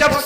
جب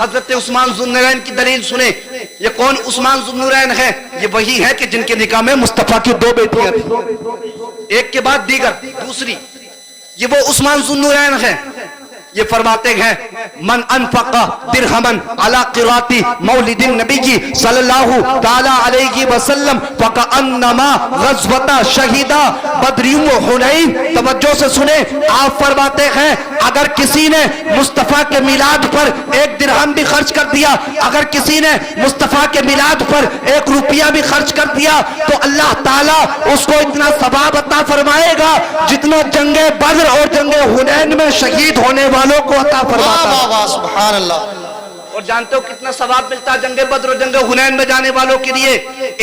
حضرت عثمان ذوالنورین کی دلیل سنیں. یہ کون عثمان ذوالنورین ہے؟ یہ وہی ہے کہ جن کے نکاح میں مصطفیٰ کی 2 بیٹیاں تھیں، ایک کے بعد دیگر. دوسری یہ وہ عثمان ذوالنورین ہے. یہ فرماتے ہیں من انفق درہما علی قرات مولد النبی صلی اللہ تعالی علیہ وسلم فکأنما غزوۃ شہیدہ بدر و حنین. توجہ سے سنیں، آپ فرماتے ہیں اگر کسی نے مصطفیٰ کے میلاد پر 1 درہم بھی خرچ کر دیا، اگر کسی نے مصطفیٰ کے میلاد پر 1 روپیہ بھی خرچ کر دیا، تو اللہ تعالیٰ اس کو اتنا ثواب عطا فرمائے گا جتنا جنگ بدر اور جنگ حنین میں شہید ہونے والوں کو عطا واہ فرماتا واہ ہے. واہ سبحان اللہ. اور جانتے ہو کتنا ثواب ملتا ہے جنگ بدر اور جنگ حنین میں جانے والوں کے لیے؟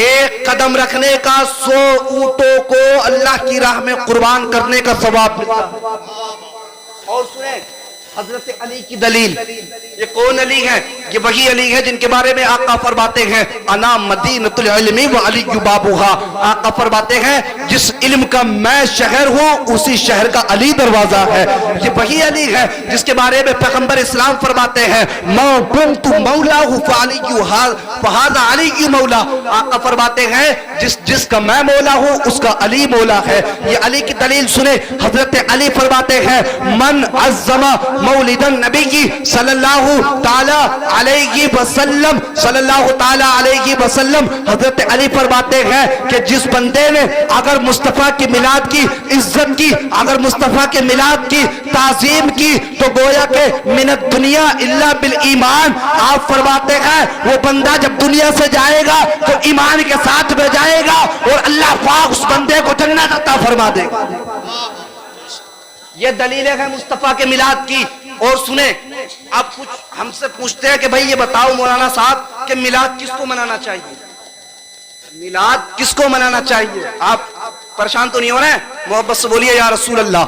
1 قدم رکھنے کا 100 اونٹوں کو اللہ کی راہ میں قربان کرنے کا ثواب ملتا ہے. اور سنیں حضرت علی کی دلیل. یہ کون علی ہے؟ یہ وہی علی ہے جن کے بارے میں آقا فرماتے ہیں انا مدینۃ العلم وعلی بابھا. آقا فرماتے ہیں جس علم کا میں شہر ہوں اسی شہر کا علی دروازہ ہے. یہ وہی علی ہے جس کے بارے میں پیغمبر اسلام فرماتے ہیں ما کنت مولاہ فعلی فہذا علی مولا. آقا فرماتے ہیں جس کا میں مولا ہوں اس کا علی مولا ہے. یہ علی کی دلیل سنیں. حضرت علی فرماتے ہیں من عظم مولد النبی صلی اللہ تعالی علیہ وسلم صلی اللہ تعالی علیہ وسلم. حضرت علی فرماتے ہیں کہ جس بندے نے اگر مصطفیٰ کی میلاد کی عزت کی، اگر مصطفیٰ کے میلاد کی تعظیم کی، تو گویا کہ من الدنیا الا بالایمان. آپ فرماتے ہیں وہ بندہ جب دنیا سے جائے گا تو ایمان کے ساتھ میں جائے گا اور اللہ پاک اس بندے کو جنت عطا فرما دے گا. یہ دلیلیں ہیں مصطفیٰ کے میلاد کی. اور سنیں، اب کچھ ہم سے پوچھتے ہیں کہ بھئی یہ بتاؤ مولانا صاحب کہ میلاد کس کو منانا چاہیے؟ میلاد کس کو منانا چاہیے؟ آپ پریشان تو نہیں ہو رہے ہیں؟ محبت سے بولیے یا رسول اللہ.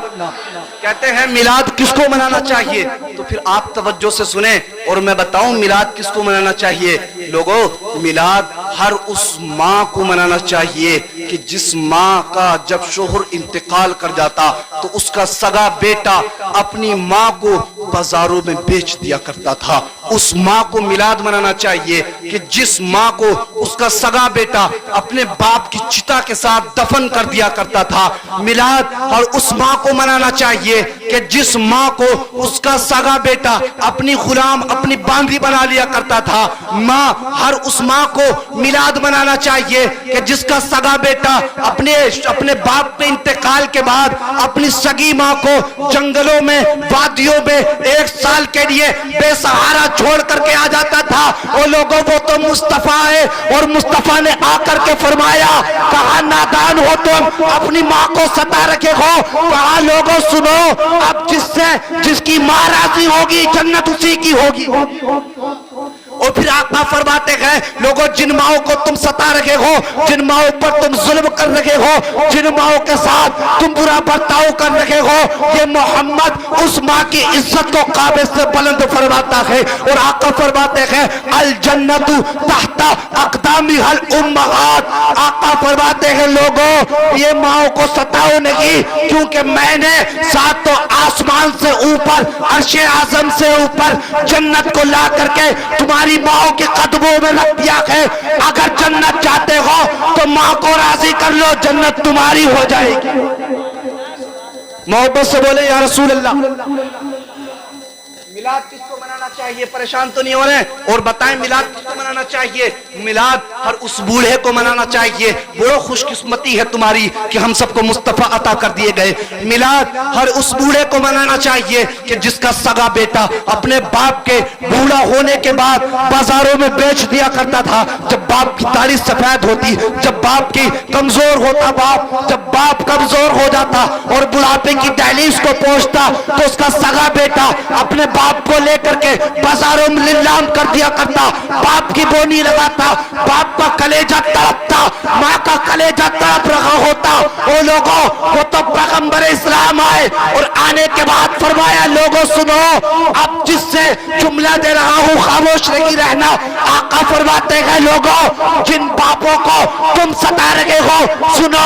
کہتے ہیں میلاد کس کو منانا چاہیے؟ تو پھر آپ توجہ سے سنیں اور میں بتاؤں میلاد کس کو منانا چاہیے. لوگوں، میلاد ہر اس ماں کو منانا چاہیے کہ جس ماں کا جب شوہر انتقال کر جاتا تو اس کا سگا بیٹا اپنی ماں کو بازاروں میں بیچ دیا کرتا تھا. اس ماں کو میلاد منانا چاہیے کہ جس ماں کو اس کا سگا بیٹا اپنے باپ کی چتا کے ساتھ دفن کر دیا کرتا تھا. میلاد اور اس ماں کو منانا چاہیے کہ جس ماں کو اس کا سگا بیٹا اپنی غلام اپنی باندھی بنا لیا کرتا تھا. ماں ہر اس ماں کو میلاد منانا چاہیے کہ جس کا سگا بیٹا اپنے باپ کے انتقال کے بعد اپنی سگی ماں کو جنگلوں میں وادیوں میں 1 سال کے لیے بے سہارا چھوڑ کر کے آ جاتا تھا. وہ لوگوں وہ تو مصطفیٰ ہے اور مصطفیٰ نے آ کر کے فرمایا کہا نادان ہو تم اپنی ماں کو ستا رکھے ہو. کہا لوگوں سنو اب جس کی ماں راضی ہوگی جنت اسی کی ہوگی. اور پھر آقا فرماتے ہیں لوگوں جن ماؤں کو تم ستا رکھے ہو، جن ماؤں پر تم ظلم کر رکھے ہو، جن ماؤں کے ساتھ تم برا برتاؤ کر رکھے ہو، یہ محمد اس ماں کی عزت کو کعبے سے بلند فرماتا ہے. اور آقا فرماتے ہیں الجنت تحت اقدامها الامہات. آقا فرماتے ہیں لوگوں یہ ماؤں کو ستاؤ نہیں کیونکہ میں نے ساتوں آسمان سے اوپر عرش اعظم سے اوپر جنت کو لا کر کے تمہاری ماں کے قدموں میں رکھ دیا ہے. اگر جنت چاہتے ہو تو ماں کو راضی کر لو جنت تمہاری ہو جائے گی. محبت سے بولے یا رسول اللہ. میلاد کس کو منانا چاہیے؟ پریشان تو نہیں ہو رہے؟ اور بتائیں میلاد کس کو منانا چاہیے؟ میلاد ہر اس بوڑھے کو منانا چاہیے. بڑو خوش قسمتی ہے تمہاری کہ ہم سب کو مصطفیٰ عطا کر دیے گئے. میلاد ہر اس بوڑھے کو منانا چاہیے کہ جس کا سگا بیٹا اپنے باپ کے بوڑھا ہونے کے بعد بازاروں میں بیچ دیا کرتا تھا. جب باپ کی داڑھی سفید ہوتی، جب باپ کی کمزور ہوتا جب باپ کمزور ہو جاتا اور بڑھاپے کی دہلیز کو پہنچتا تو اس کا سگا بیٹا اپنے باپ کو لے کر کے بازاروں میں لیلام کر دیا کرتا. باپ کی بونی لگاتا، باپ کا کلیجہ تڑپتا، ماں کا کلیجہ تڑپ رہا ہوتا. وہ لوگوں وہ تو پیغمبر اسلام آئے اور آنے کے بعد فرمایا لوگوں سنو اب جس سے جملہ دے رہا ہوں خاموش نہیں رہنا. آقا فرماتے ہیں لوگوں جن باپوں کو تم ستا رہے ہو سنو،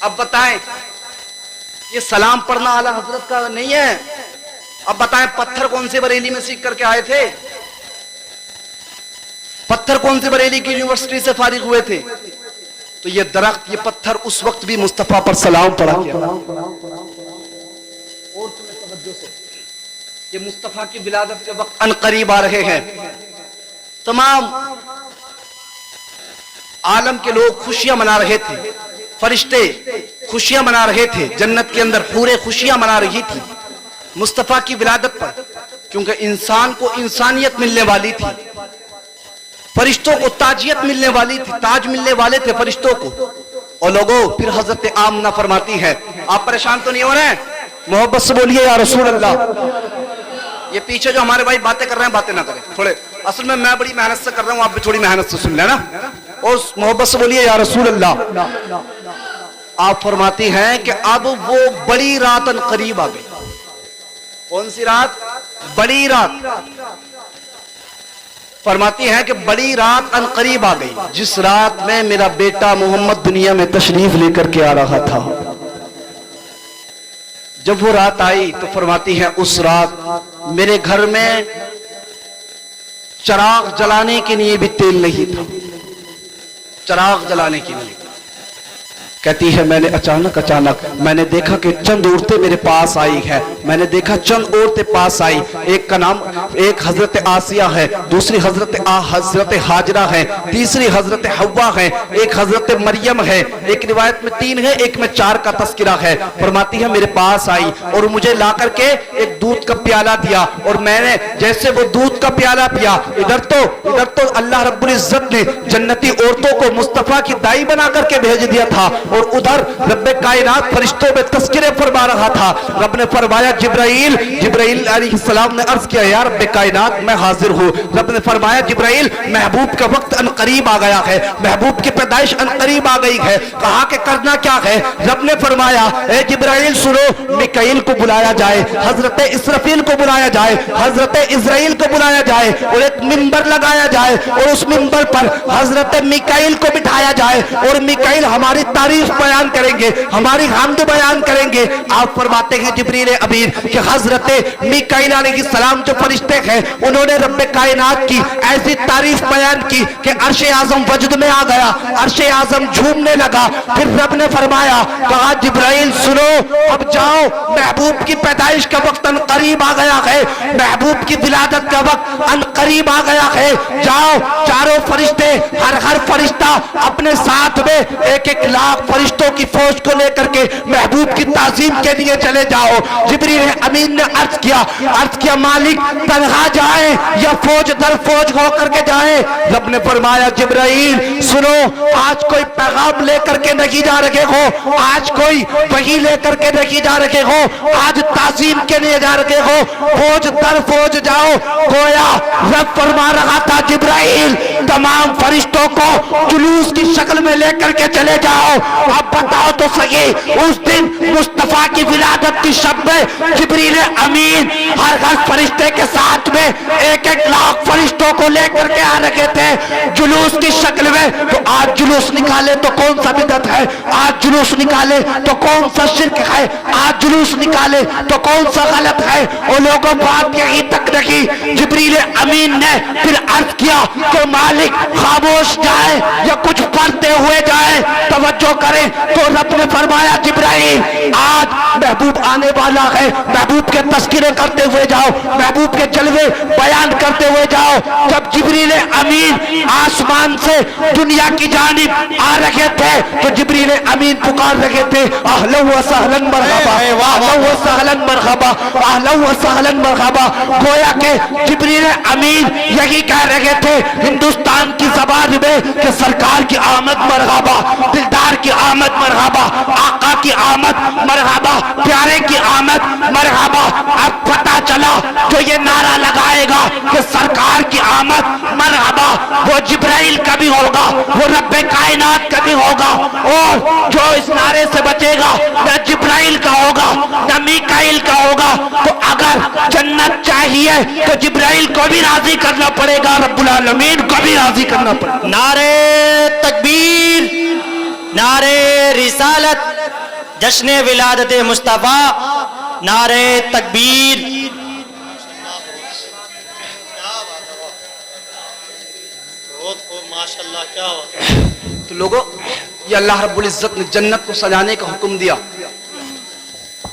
اب بتائیں یہ سلام پڑھنا اعلیٰ حضرت کا نہیں ہے؟ اب بتائیں پتھر کون سے بریلی میں سیکھ کر کے آئے تھے؟ پتھر کون سے بریلی کی یونیورسٹی سے فارغ ہوئے تھے؟ تو یہ درخت، یہ پتھر اس وقت بھی مصطفیٰ پر سلام پڑھا کیا۔ اور تمہیں توجہ سے، یہ مصطفیٰ کی ولادت کے وقت ان قریب آ رہے ہیں، تمام عالم کے لوگ خوشیاں منا رہے تھے، فرشتے خوشیاں منا رہے تھے، جنت کے اندر حوریں خوشیاں منا رہی تھی مصطفیٰ کی ولادت پر، کیونکہ انسان کو انسانیت ملنے والی تھی، فرشتوں کو تاجیت ملنے والی تھی، تاج ملنے والے تھے فرشتوں کو۔ اور لوگوں پھر حضرت آمنہ فرماتی ہے، آپ پریشان تو نہیں ہو رہے ہیں؟ محبت سے بولیے یا رسول اللہ۔ یہ پیچھے جو ہمارے بھائی باتیں کر رہے ہیں باتیں نہ کریں تھوڑے، اصل میں بڑی محنت سے کر رہا ہوں، آپ بھی تھوڑی محنت سے سن لینا، اور محبت سے بولیے یا رسول اللہ۔ آپ فرماتی ہیں کہ اب وہ بڑی رات ان قریب آ گئی۔ کون سی رات؟ بڑی رات۔ فرماتی ہیں کہ بڑی رات ان قریب آ گئی، جس رات میں میرا بیٹا محمد دنیا میں تشریف لے کر کے آ رہا تھا۔ جب وہ رات آئی تو فرماتی ہے اس رات میرے گھر میں چراغ جلانے کے لیے بھی تیل نہیں تھا، چراغ جلانے کے لیے۔ کہتی ہے میں نے اچانک میں نے دیکھا کہ چند عورتیں میرے پاس آئی ہے، میں نے دیکھا چند عورتیں پاس آئی، ایک کا نام ایک حضرت آسیہ ہے، دوسری حضرت حاجرہ ہے، تیسری حضرت حوا ہے، ایک حضرت مریم ہے، ایک روایت میں 3 ہے، ایک میں 4 کا تذکرہ ہے۔ فرماتی ہے میرے پاس آئی اور مجھے لا کر کے ایک دودھ کا پیالہ دیا، اور میں نے جیسے وہ دودھ کا پیالہ پیا، ادھر تو اللہ رب العزت نے جنتی عورتوں کو مصطفیٰ کی دائی بنا کر کے بھیج دیا تھا، اور ادھر رب کائنات فرشتوں میں تذکرے فرما رہا تھا۔ رب نے فرمایا جبرائیل علیہ السلام نے عرض کیا یا رب کائنات میں حاضر ہوں۔ رب نے فرمایا جبرائیل محبوب کا وقت ان قریب آ گیا ہے، محبوب کی پیدائش ان قریب آ گئی ہے، کہا کہ کرنا کیا ہے؟ رب نے فرمایا اے جبرائیل سنو، میکائیل کو بلایا جائے، حضرت اسرافیل کو بلایا جائے، حضرت اسرائیل کو بلایا جائے، اور ایک منبر لگایا جائے، اور اس منبر پر حضرت میکائیل کو بٹھایا جائے، اور میکائیل ہماری تعریف بیان کریں گے، ہماری حمد بیان کریں گے۔ آپ فرماتے ہیں جبریل امین کہ حضرت میکائیل علیہ السلام جو فرشتے ہیں انہوں نے رب کائنات کی ایسی تعریف بیان کی کہ عرش اعظم وجد میں آ گیا، عرش اعظم جھومنے لگا۔ پھر رب نے فرمایا کہا جبرائیل سنو، اب جاؤ، محبوب کی پیدائش کا وقت ان قریب آ گیا ہے، محبوب کی ولادت کا وقت ان قریب آ گیا ہے، جاؤ چاروں فرشتے، ہر فرشتہ اپنے ساتھ میں 1-1 لاکھ فرشتوں کی فوج کو لے کر کے محبوب کی تعظیم کے لیے چلے جاؤ۔ جبریل امین نے عرض کیا مالک تنہا جائیں یا فوج در فوج ہو کر کے جائیں؟ رب نے فرمایا جبرائیل سنو، آج کوئی پیغام لے کر کے نہیں جا رہے ہو، آج کوئی وحی لے کر کے نہیں جا رہے ہو، آج تعظیم کے لیے جا رہے ہو، فوج در فوج جاؤ۔ گویا رب فرما رہا تھا جبرائیل تمام فرشتوں کو جلوس کی شکل میں لے کر کے چلے جاؤ۔ اب بتاؤ تو صحیح، اس دن مصطفیٰ کی ولادت کی شب میں جبریل امین ہر فرشتے کے ساتھ میں 1-1 لاکھ فرشتوں کو لے کر کے آ رکھے تھے جلوس کی شکل میں۔ تو آج جلوس نکالے تو کون سا بدعت ہے، آج جلوس نکالے تو کون سا شرک ہے، آج جلوس نکالے تو کون سا غلط ہے؟ اور لوگوں بات یہی تک رکھی، جبریل امین نے پھر عرض کیا کہ مالک خاموش جائے یا کچھ پڑھتے ہوئے جائے، توجہ کریں۔ تو رب نے فرمایا جبرائیل آج محبوب آنے والا ہے، محبوب کے تذکرے کرتے ہوئے جاؤ، محبوب کے جلوے بیان کرتے ہوئے جاؤ۔ جب جبریل امین آسمان سے دنیا کی جانب آ رہے تھے تو جبریل امین پکار رہے تھے اہلا و سہلا مرحبا، اہلا و سہلا مرحبا، اہلا و سہلا مرحبا۔ گویا کہ جبریل امین یہی کہہ رہے تھے ہندوستان کی زبان میں کہ سرکار کی آمد مرحبا، دلدار کی آمد مرحبا، آقا کی آمد مرحبا، پیارے کی آمد مرحبا۔ اب پتہ چلا جو یہ نعرہ لگائے گا کہ سرکار کی آمد مرحبا، وہ جبرائیل کا بھی ہوگا، وہ رب کائنات کا بھی ہوگا، اور جو اس نعرے سے بچے گا نہ جبرائیل کا ہوگا نہ میکائیل کا ہوگا۔ تو اگر جنت چاہیے تو جبرائیل کو بھی راضی کرنا پڑے گا، رب العالمین کو بھی راضی کرنا پڑے گا۔ نعرے تکبیر، نعرے رسالت جشن ولادت مصطفیٰ نعرے تکبیر ماشاءاللہ کیا ہوا تو لوگوں یہ اللہ رب العزت نے جنت کو سجانے کا حکم دیا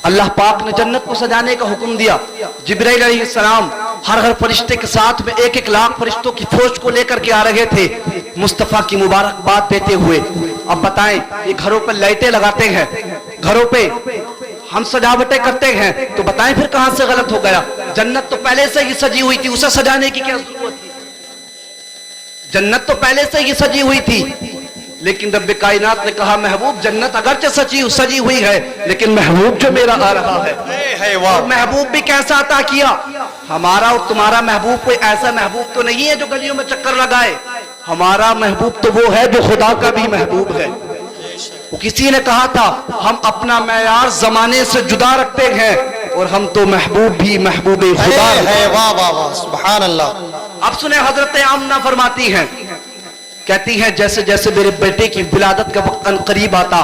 اللہ پاک نے جنت کو سجانے کا حکم دیا جبرائیل علیہ السلام ہر فرشتے کے ساتھ میں 1-1 لاکھ فرشتوں کی فوج کو لے کر کے آ رہے تھے مصطفیٰ کی مبارکباد دیتے ہوئے اب بتائیں یہ گھروں پر لائٹیں لگاتے ہیں گھروں پہ ہم سجاوٹیں کرتے ہیں تو بتائیں پھر کہاں سے غلط ہو گیا جنت تو پہلے سے ہی سجی ہوئی تھی اسے سجانے کی کیا ضرورت تھی جنت تو پہلے سے ہی سجی ہوئی تھی لیکن رب کائنات نے کہا محبوب جنت اگرچہ سجی ہوئی ہے لیکن محبوب جو میرا آ رہا ہے اور محبوب بھی کیسا عطا کیا ہمارا اور تمہارا محبوب کوئی ایسا محبوب تو نہیں ہے جو گلیوں میں چکر لگائے ہمارا محبوب تو وہ ہے جو خدا کا بھی محبوب ہے وہ کسی نے کہا تھا ہم اپنا معیار زمانے سے جدا رکھتے ہیں اور ہم تو محبوب بھی محبوب خدا ہے واہ واہ واہ سبحان اللہ اب سنیں حضرت آمنہ فرماتی ہیں کہتی ہیں جیسے جیسے میرے بیٹے کی ولادت کا وقت ان قریب آتا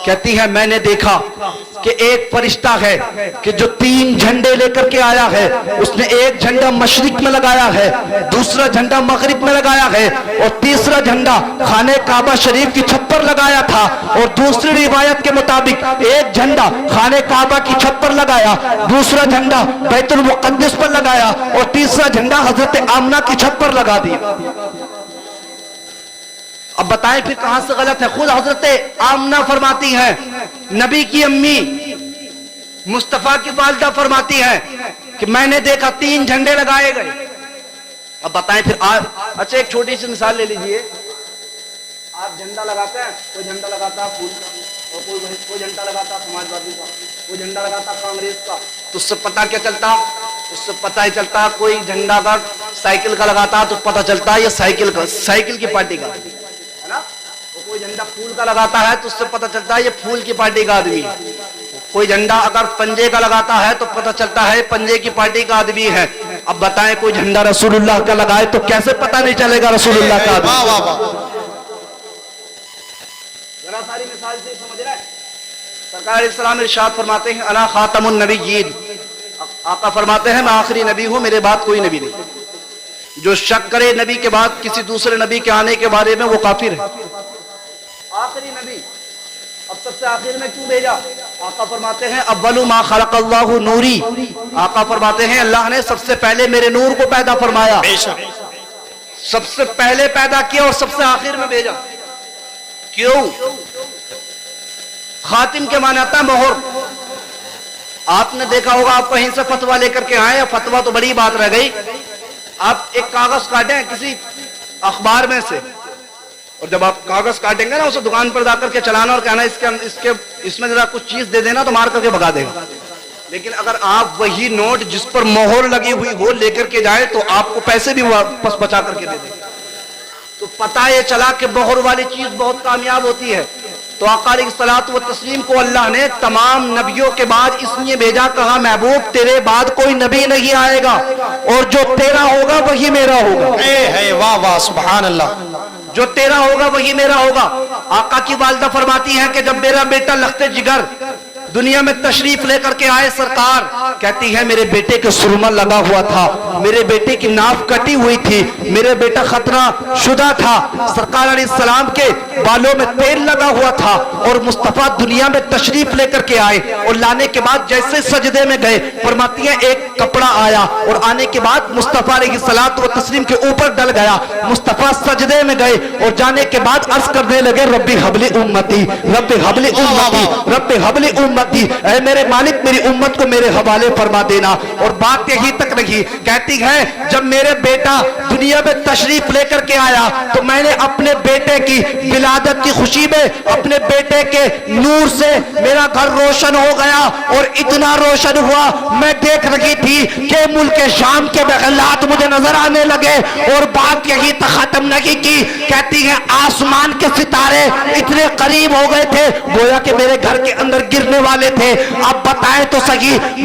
کہتی ہیں میں نے دیکھا کہ ایک فرشتہ ہے کہ جو 3 جھنڈے لے کر کے آیا ہے اس نے ایک جھنڈا مشرق میں لگایا ہے دوسرا جھنڈا مغرب میں لگایا ہے اور تیسرا جھنڈا خانہ کعبہ شریف کی چھت پر لگایا تھا اور دوسری روایت کے مطابق ایک جھنڈا خانہ کعبہ کی چھت پر لگایا دوسرا جھنڈا بیت المقدس پر لگایا اور تیسرا جھنڈا حضرت آمنہ کی چھت پر لگا دیا اب بتائیں پھر کہاں سے غلط ہے خود حضرت آمنہ فرماتی ہیں نبی کی امی مصطفیٰ کی والدہ فرماتی ہیں کہ میں نے دیکھا 3 جھنڈے لگائے گئے اب بتائیں پھر اچھا ایک چھوٹی سی مثال لے لیجئے آپ جھنڈا لگاتے ہیں کوئی جھنڈا لگاتا پھول کا اور کوئی جھنڈا لگاتا سماجوادی کا کوئی جھنڈا لگاتا کانگریس کا تو اس سے پتہ کیا چلتا اس سے پتہ ہی چلتا کوئی جھنڈا کا سائیکل کا لگاتا تو پتہ چلتا یہ سائیکل کی پارٹی کا کوئی جھنڈا پھول کا لگاتا ہے تو اس سے پتہ چلتا ہے یہ پھول کی پارٹی کا آدمی ہے کوئی جھنڈا اگر پنجے کا لگاتا ہے تو پتہ چلتا ہے پنجے کی پارٹی کا آدمی ہے اب بتائیں کوئی جھنڈا رسول اللہ کا لگائے تو کیسے پتہ نہیں چلے گا رسول اللہ کا آدمی ذرا ساری مثال سے سمجھ رہے ہیں سرکار علیہ السلام ارشاد فرماتے ہیں انا خاتم النبیین آقا فرماتے ہیں میں آخری نبی ہوں میرے بعد کوئی نبی نہیں جو شک کرے نبی کے بعد کسی دوسرے نبی کے آنے کے بارے میں وہ کافر ہے آخری نبی اب سب سے آخر میں کیوں بھیجا آقا فرماتے ہیں اول ما خلق اللہ نوری آقا فرماتے ہیں اللہ نے سب سے پہلے میرے نور کو پیدا فرمایا سب سے پہلے پیدا کیا اور سب سے آخر میں بھیجا کیوں خاتم کے معنی آتا ہے مہر آپ نے دیکھا ہوگا آپ کہیں سے فتویٰ لے کر کے آئے فتویٰ تو بڑی بات رہ گئی آپ ایک کاغذ کاٹیں کسی اخبار میں سے اور جب آپ کاغذ کاٹیں گے نا اسے دکان پر جا کر کے چلانا اور کہنا اس میں ذرا کچھ چیز دے دینا تو مار کر کے بھگا دے گا لیکن اگر آپ وہی نوٹ جس پر مہر لگی ہوئی وہ لے کر کے جائے تو آپ کو پیسے بھی واپس بچا کر کے دے دے گا تو پتہ یہ چلا کہ مہر والی چیز بہت کامیاب ہوتی ہے تو آقا علیہ الصلوۃ والتسلیم کو اللہ نے تمام نبیوں کے بعد اس لیے بھیجا کہا محبوب تیرے بعد کوئی نبی نہیں آئے گا اور جو تیرا ہوگا وہی میرا ہوگا واہ واہ سبحان اللہ جو تیرا ہوگا وہی میرا ہوگا آقا کی والدہ فرماتی ہے کہ جب میرا بیٹا لخت جگر دنیا میں تشریف لے کر کے آئے سرکار کہتی ہے میرے بیٹے کے سرما لگا ہوا تھا میرے بیٹے کی ناف کٹی ہوئی تھی میرے بیٹا خطرہ شدہ تھا سرکار علیہ السلام کے بالوں میں تیل لگا ہوا تھا اور مصطفیٰ دنیا میں تشریف لے کر کے آئے اور لانے کے بعد جیسے سجدے میں گئے فرماتی ہے ایک کپڑا آیا اور آنے کے بعد مصطفیٰ علیہ الصلوۃ والتسلیم کے اوپر ڈل گیا مصطفیٰ سجدے میں گئے اور جانے کے بعد عرض کرنے لگے ربی حبلی امتی ربی حبلی امتی ربی حبلی امتی اے میرے مالک میری امت کو میرے حوالے فرما دینا اور بات یہی تک رہی کہتی ہے جب میرے بیٹا دنیا میں تشریف لے کر کے آیا تو میں نے اپنے بیٹے کی ولادت کی خوشی میں اپنے بیٹے کے نور سے میرا گھر روشن ہو گیا اور اتنا روشن ہوا میں دیکھ رہی تھی کہ ملک شام کے محلات مجھے نظر آنے لگے اور بات یہی تک ختم نہیں کی کہتی ہے آسمان کے ستارے اتنے قریب ہو گئے تھے گویا کہ میرے گھر کے اندر گرنے والے تھے اب بتائیں تو صحیح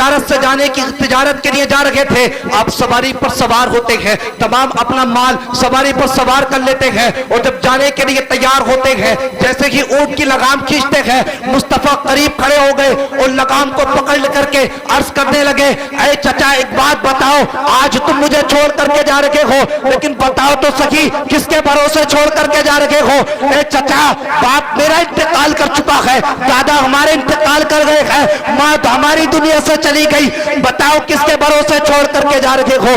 تجارت سے جانے کی تجارت کے لیے جا رہے تھے. آپ سواری پر سوار ہوتے ہیں, تمام اپنا مال سواری پر سوار کر لیتے ہیں, اور جب جانے کے لیے تیار ہوتے ہیں, جیسے ہی اونٹ کی لگام کھینچتے ہیں, مصطفیٰ قریب کھڑے ہو گئے اور لگام کو پکڑ کر کے عرض کرنے لگے, اے چچا ایک بات بتاؤ, آج تم مجھے چھوڑ کر کے جا رہے ہو, لیکن بتاؤ تو صحیح کس کے بھروسے چھوڑ کر کے جا رہے ہو؟ اے چچا, باپ میرا انتقال کر چکا ہے, دادا ہمارے انتقال کر گئے ہیں, ماں تو ہماری دنیا سے چلی گئی, بتاؤ کس کے بھروسے چھوڑ کر کے جا رہے ہو؟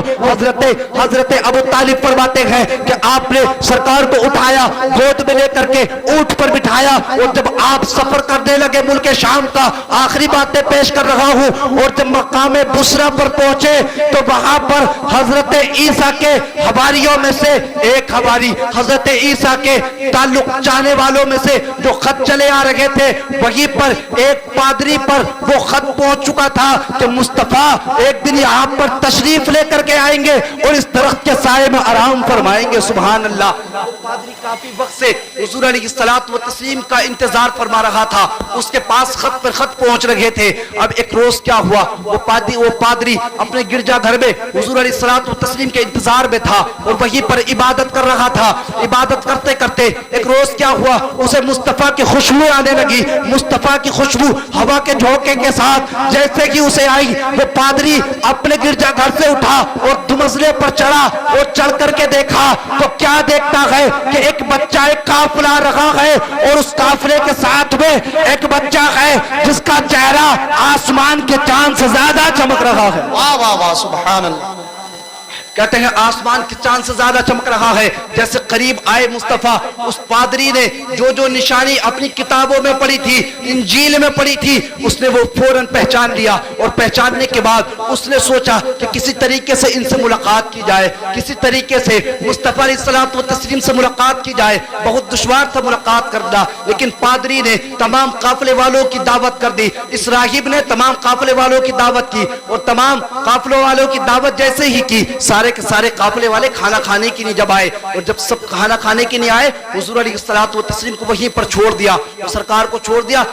حضرت ابو طالب فرماتے ہیں کہ آپ نے سرکار کو اٹھایا, گود میں لے کر کے اونٹ پر بٹھایا, اور جب آپ سفر کرنے لگے ملک شام کا, آخری باتیں پیش کر رہا ہوں, اور جب مقام بصرہ پر پہنچے تو وہاں پر حضرت عیسیٰ کے حواریوں میں سے ایک حواری, حضرت عیسیٰ کے تعلق چاہنے والوں میں سے جو خط چلے آ رہے تھے, وہیں پر ایک پادری پر وہ خط پہنچ چکا تھا کہ مصطفیٰ ایک دن یہاں پر تشریف لے کر کے آئیں گے اور اس درخت کے سائے میں آرام فرمائیں گے. سبحان اللہ. وہ پادری کافی وقت سے حضور علیہ الصلوۃ والتسلیم کا انتظار فرما رہا تھا, اس کے پاس خط پر خط پہنچ رہے تھے. اب ایک روز کیا ہوا, وہ پادری اپنے گرجا گھر میں حضور علیہ الصلوۃ والتسلیم کے انتظار میں تھا اور وہیں پر عبادت کر رہا تھا. عبادت کرتے کرتے ایک روز کیا ہوا, اسے مصطفیٰ کی خوشبو آنے لگی. مصطفیٰ کی خوشبو ہوا کے جھونکے کے ساتھ جیسے کہ اسے آئی, وہ پادری اپنے گرجا گھر سے اٹھا اور دمزلے پر چڑھا, اور چڑھ کر کے دیکھا تو کیا دیکھتا ہے کہ ایک بچہ ایک قافلہ رہا ہے, اور اس قافلے کے ساتھ میں ایک بچہ ہے جس کا چہرہ آسمان کے چاند سے زیادہ چمک رہا ہے. واہ واہ واہ, سبحان اللہ. کہتے ہیں آسمان کے چاند سے زیادہ چمک رہا ہے. جیسے قریب آئے مصطفیٰ, اس پادری نے جو نشانی اپنی کتابوں میں پڑھی تھی, انجیل میں پڑھی تھی, اس نے وہ فوراً پہچان لیا, اور پہچاننے کے بعد اس نے سوچا کہ کسی طریقے سے ان سے ملاقات کی جائے, کسی طریقے سے مصطفیٰ علیہ الصلوۃ والتسلیم سے ملاقات کی جائے. بہت دشوار تھا ملاقات کرنا, لیکن پادری نے تمام قافلے والوں کی دعوت کر دی. اس راہب نے تمام قافلے والوں کی دعوت کی, اور تمام قافلوں والوں کی دعوت جیسے ہی کی, سارے کے سارے قافلے والے کھانا کھانے کی نہیں جب آئے, اور جب سب کھانا کھانے کی نہیں آئے, حضور علیہ الصلوۃ والتسلیم کو وہیں پر چھوڑ دیا, سرکار کو چھوڑ دیا.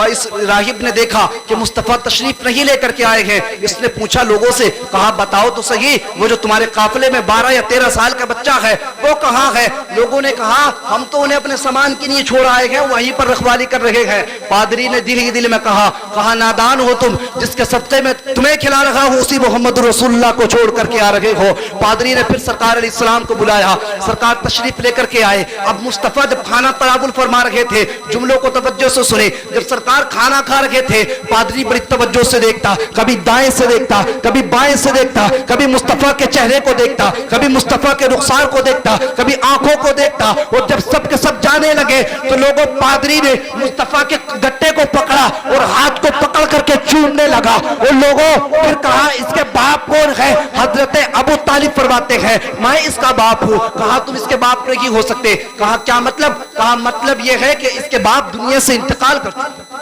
اس راہب نے دیکھا کہ مصطفیٰ تشریف نہیں لے کر کے آئے ہیں. اس نے پوچھا لوگوں سے, کہا بتاؤ تو صحیح, وہ جو تمہارے قافلے میں 12 یا 13 سال کا بچہ ہے وہ کہاں ہے؟ لوگوں نے کہا ہم تو انہیں اپنے سامان کے لیے چھوڑ آئے ہیں, وہیں پر رکھوالی کر رہے ہیں. پادری نے دل ہی دل میں کہا نادان ہو تم, جس کے صدقے میں تمہیں کھلا رہا ہوں اسی محمد رسول اللہ کو چھوڑ کر کے آ رہے ہو. پادری نے پھر سرکار علیہ السلام کو بلایا, سرکار تشریف لے کر کے آئے. اب مصطفیٰ جب کھانا تناول فرما رہے تھے, جملوں کو توجہ سے سنے, جب سرکار کھانا کھا رہے تھے, پادری بڑی توجہ سے دیکھتا, کبھی دائیں سے دیکھتا, کبھی بائیں سے دیکھتا, کبھی مصطفیٰ کے چہرے کو دیکھتا, کبھی مصطفیٰ کے رخسار کو دیکھتا, کبھی آنکھوں کو دیکھتا. اور جب سب کے سب جانے لگے تو لوگوں, پادری نے مصطفیٰ کے گٹے کو پکڑا اور ہاتھ کو پکڑ کر کے چومنے لگا. اور لوگوں پھر کہا اس کے باپ کون ہے؟ حضرت ابو طالب فرماتے ہیں میں اس کا باپ ہوں. کہا تم اس کے باپ نہیں ہو سکتے. کہا کیا مطلب؟ کہا مطلب یہ ہے کہ اس کے باپ دنیا سے انتقال کر چکے,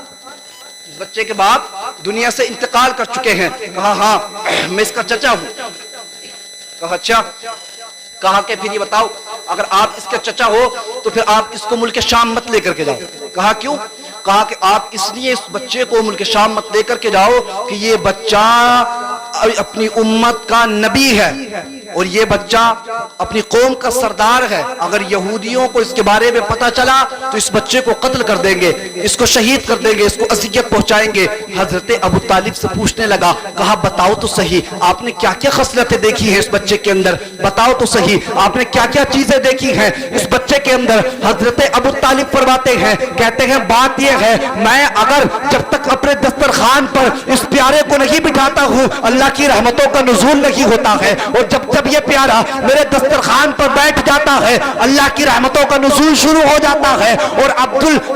اس بچے کے باپ دنیا سے انتقال کر چکے ہیں. کہا ہاں میں اس کا چچا ہوں. کہا اچھا. کہا کہ پھر یہ بتاؤ, اگر آپ اس کے چچا ہو تو پھر آپ اس کو ملک شام مت لے کر کے جاؤ. کہا کیوں؟ کہا کہ آپ اس لیے اس بچے کو ملک شام مت لے کر کے جاؤ کہ یہ بچہ اپنی امت کا نبی ہے, اور یہ بچہ اپنی قوم کا سردار ہے. اگر یہودیوں کو اس کے بارے میں پتا چلا تو اس بچے کو قتل کر دیں گے, اس کو شہید کر دیں گے, اس کو اذیت پہنچائیں گے. حضرت ابو طالب سے پوچھنے لگا, کہا بتاؤ تو صحیح آپ نے کیا کیا خصلتیں دیکھی ہیں اس بچے کے اندر, بتاؤ تو صحیح آپ نے کیا کیا چیزیں دیکھی ہیں اس بچے کے اندر. حضرت ابو طالب فرماتے ہیں, کہتے ہیں بات یہ ہے, میں اگر جب تک اپنے دسترخوان پر اس پیارے کو نہیں بٹھاتا ہوں اللہ کی رحمتوں کا نزول نہیں ہوتا ہے, اور جب یہ پیارا میرے دسترخوان پر بیٹھ جاتا ہے اللہ کی رحمتوں کا نزول شروع ہو جاتا ہے. اور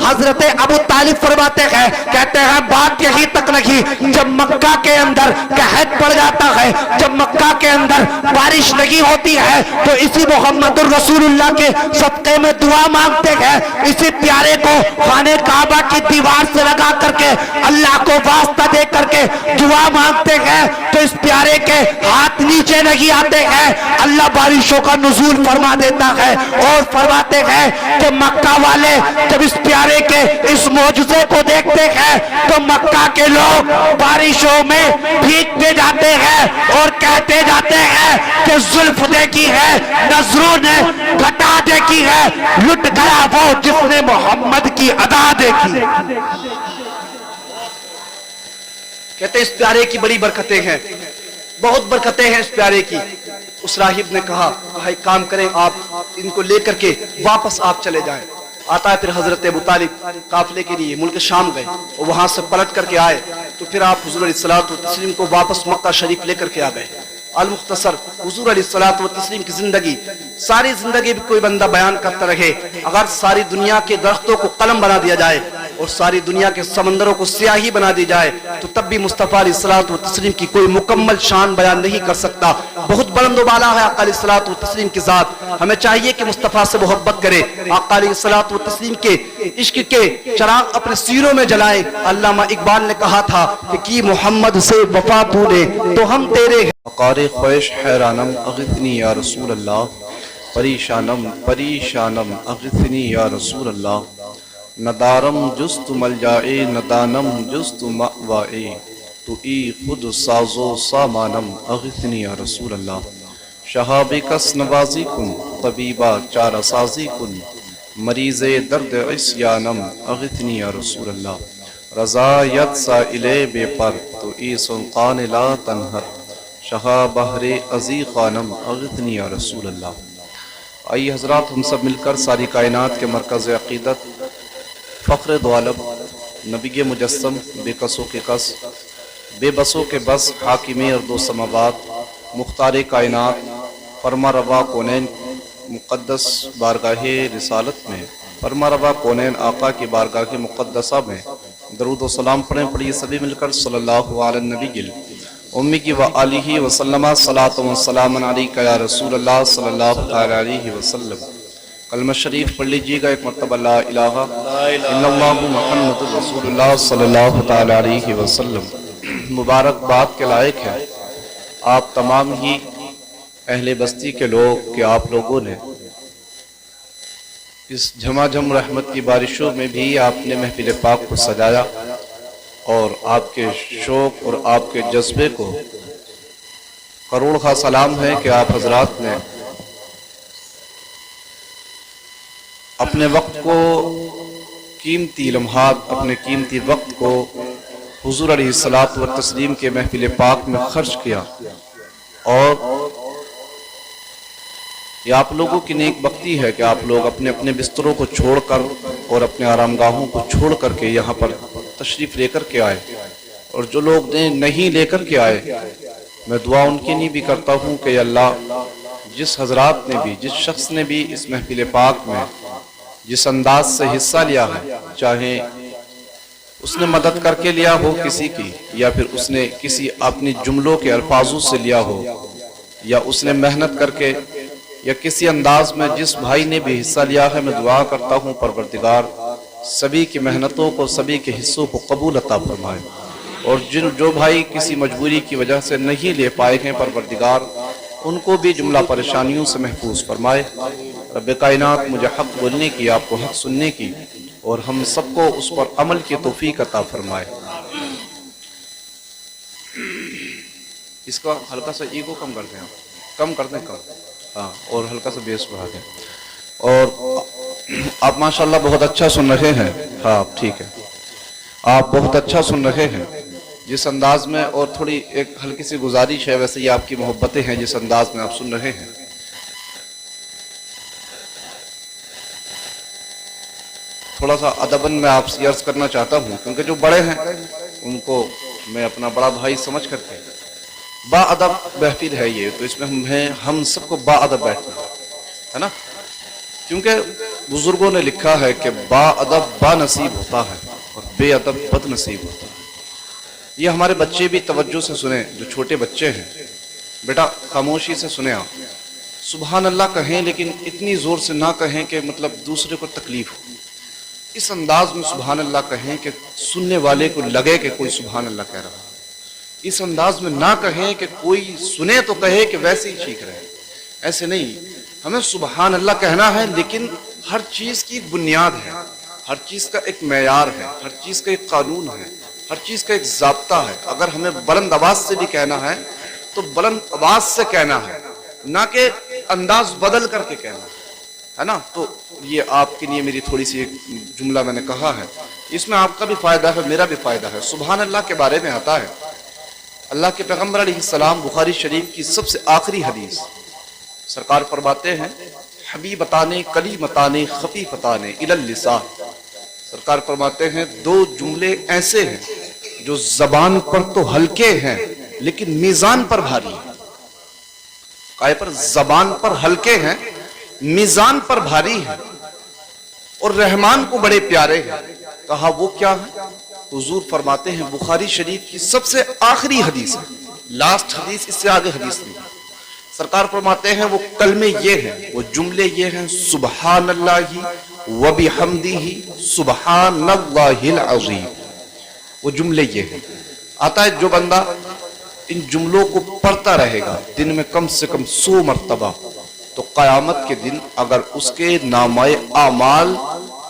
حضرت ابو طالب فرماتے ہیں, کہتے ہیں بات یہی تک نہیں, جب مکہ کے اندر قحط پڑ جاتا ہے, جب مکہ کے اندر بارش نہیں ہوتی ہے, تو اسی محمد الرسول اللہ کے صدقے میں دعا مانگتے ہیں, اسی پیارے کو خانے کعبہ کی دیوار سے لگا کر کے اللہ کو واسطہ دے کر کے دعا مانگتے ہیں, تو اس پیارے کے ہاتھ نیچے نہیں آتے ہیں, اللہ بارشوں کا نزول فرما دیتا دیتا ہے اور فرماتے ہیں کہ مکہ والے جب اس پیارے کے اس معجزے کو دیکھتے ہیں تو مکہ کے لوگ بارشوں میں بھیگتے جاتے ہیں اور کہتے جاتے ہیں کہ زلف دیکھی ہے، نظروں نے گھٹا دیکھی ہے، لٹ گیا وہ جس نے محمد کی ادا دیکھی۔ کہتے ہیں اس پیارے کی بڑی برکتیں ہیں، بہت برکتیں ہیں اس پیارے کی۔ اس راہب نے کہا ایک کام کریں، آپ ان کو لے کر کے واپس آپ چلے جائیں۔ آتا ہے پھر حضرت ابو طالب قافلے کے لیے ملک شام گئے اور وہاں سے پلٹ کر کے آئے تو پھر آپ حضور علیہ الصلوۃ والتسلیم کو واپس مکہ شریف لے کر کے آ گئے۔ المختصر حضور علیہ الصلوۃ والتسلیم کی زندگی، ساری زندگی بھی کوئی بندہ بیان کرتا رہے، اگر ساری دنیا کے درختوں کو قلم بنا دیا جائے اور ساری دنیا کے سمندروں کو سیاہی بنا دی جائے تو تب بھی مصطفیٰ علیہ الصلوۃ والتسلیم کی کوئی مکمل شان بیان نہیں کر سکتا۔ بہت بلند و بالا ہے آقا علیہ الصلوۃ والتسلیم کی ذات، ہمیں چاہیے کہ مصطفیٰ سے محبت کرے، آقا علیہ الصلوۃ والتسلیم کے عشق کے چراغ اپنے سینوں میں جلائیں۔ علامہ اقبال نے کہا تھا کہ کی محمد سے وفا تو نے تو ہم تیرے ہیں۔ وقار خواہش حیرانم اغثنی یا رسول اللہ، پریشانم پریشانم اغثنی یا رسول اللہ، ندارم جست ملجائے ندانم جست مأوائے، تو ای خود سازو سامانم اغثنی یا رسول اللہ، شہاب کس نوازی کن طبیبہ چارہ سازی کن، مریض درد عصیانم اغثنی یا رسول اللہ، رضا ید سائلے بے پر تو ای سلطان لا تنہر، شہا بحر عزی خانم اغثنی یا رسول اللہ۔ آئیے حضرات ہم سب مل کر ساری کائنات کے مرکز عقیدت، فخر دو عالم، نبی مجسم، بے کسوں کے کس، بے بسوں کے بس، حاکم ارض و سماوات، مختار کائنات، فرما روا کونین مقدس بارگاہ رسالت میں، فرما روا کونین آقا کی بارگاہ مقدسہ میں درود و سلام پڑھیں۔ پڑھیے سبھی مل کر صلی اللہ علیہ النبی امی و آلہ وسلم، صلاۃ و سلام علیکہ یا رسول اللہ صلی اللہ علیہ وسلم۔ کلمہ شریف پڑھ لیجیے گا ایک مرتبہ، لا الہ الا اللہ محمد رسول اللہ صلی اللہ علیہ وسلم۔ مبارک بات کے لائق ہے آپ تمام ہی اہل بستی کے لوگ کہ آپ لوگوں نے اس جھماجھم رحمت کی بارشوں میں بھی آپ نے محفل پاک کو سجایا، اور آپ کے شوق اور آپ کے جذبے کو کروڑ خواہ سلام ہے کہ آپ حضرات نے اپنے وقت کو، قیمتی لمحات، اپنے قیمتی وقت کو حضور علیہ الصلوۃ والتسلیم کے محفل پاک میں خرچ کیا، اور یہ آپ لوگوں کی نیک بختی ہے کہ آپ لوگ اپنے اپنے بستروں کو چھوڑ کر اور اپنے آرام گاہوں کو چھوڑ کر کے یہاں پر تشریف لے کر کے آئے، اور جو لوگ نہیں لے کر کے آئے میں دعا ان کے لیے بھی کرتا ہوں کہ اللہ جس حضرات نے بھی، جس شخص نے بھی اس محفل پاک میں جس انداز سے حصہ لیا ہے، چاہے اس نے مدد کر کے لیا ہو کسی کی، یا پھر اس نے کسی اپنی جملوں کے الفاظوں سے لیا ہو، یا اس نے محنت کر کے، یا کسی انداز میں جس بھائی نے بھی حصہ لیا ہے، میں دعا کرتا ہوں پروردگار سبھی کی محنتوں کو، سبھی کے حصوں کو قبول عطا فرمائے، اور جو بھائی کسی مجبوری کی وجہ سے نہیں لے پائے ہیں پروردگار ان کو بھی جملہ پریشانیوں سے محفوظ فرمائے۔ رب کائنات مجھے حق بولنے کی، آپ کو حق سننے کی، اور ہم سب کو اس پر عمل کی توفیق عطا فرمائے۔ اس کا ہلکا سا ایگو کم کر دیں، کم کر دیں، کم، ہاں، اور ہلکا سا بیس بڑھا دیں۔ اور آپ ماشاءاللہ بہت اچھا سن رہے ہیں، ہاں ٹھیک ہے، آپ بہت اچھا سن رہے ہیں جس انداز میں، اور تھوڑی ایک ہلکی سی گزارش ہے، ویسے یہ آپ کی محبتیں ہیں جس انداز میں آپ سن رہے ہیں، تھوڑا سا ادباً میں آپ سے عرض کرنا چاہتا ہوں، کیونکہ جو بڑے ہیں ان کو میں اپنا بڑا بھائی سمجھ کر کے، با ادب محفل ہے یہ، تو اس میں ہم سب کو با ادب بیٹھنا ہے نا، کیونکہ بزرگوں نے لکھا ہے کہ با ادب با نصیب ہوتا ہے اور بے ادب بد نصیب ہوتا ہے۔ یہ ہمارے بچے بھی توجہ سے سنیں، جو چھوٹے بچے ہیں، بیٹا خاموشی سے سنیں، آپ سبحان اللہ کہیں لیکن اتنی زور سے نہ کہیں کہ مطلب دوسرے کو تکلیف ہو، اس انداز میں سبحان اللہ کہیں کہ سننے والے کو لگے کہ کوئی سبحان اللہ کہہ رہا ہے، اس انداز میں نہ کہیں کہ کوئی سنے تو کہے کہ ویسے ہی چیخ رہے، ایسے نہیں، ہمیں سبحان اللہ کہنا ہے، لیکن ہر چیز کی بنیاد ہے، ہر چیز کا ایک معیار ہے، ہر چیز کا ایک قانون ہے، ہر چیز کا ایک ضابطہ ہے۔ اگر ہمیں بلند آواز سے بھی کہنا ہے تو بلند آواز سے کہنا ہے، نہ کہ انداز بدل کر کے کہنا ہے نا۔ تو یہ آپ کے لیے میری تھوڑی سی ایک جملہ میں نے کہا ہے، اس میں آپ کا بھی فائدہ ہے، میرا بھی فائدہ ہے۔ سبحان اللہ کے بارے میں آتا ہے، اللہ کے پیغمبر علیہ السلام بخاری شریف کی سب سے آخری حدیث سرکار فرماتے ہیں، حبیبتان کلیمتان خفیفتان الی اللسان۔ سرکار فرماتے ہیں دو جملے ایسے ہیں جو زبان پر تو ہلکے ہیں لیکن میزان پر بھاری ہیں۔ کائے پر زبان پر ہلکے ہیں، میزان پر بھاری ہیں، اور رحمان کو بڑے پیارے ہیں۔ کہا وہ کیا ہے؟ حضور فرماتے ہیں بخاری شریف کی سب سے آخری حدیث ہے، لاسٹ حدیث، اس سے آگے حدیث نہیں۔ سرکار فرماتے ہیں وہ کلمے یہ ہیں، وہ جملے یہ ہیں، سبحان اللہ وبحمدہ سبحان اللہ العظیم۔ وہ جملے یہ ہیں۔ آتا ہے جو بندہ ان جملوں کو پڑھتا رہے گا دن میں کم سے کم 100 مرتبہ، تو قیامت کے دن اگر اس کے نامۂ اعمال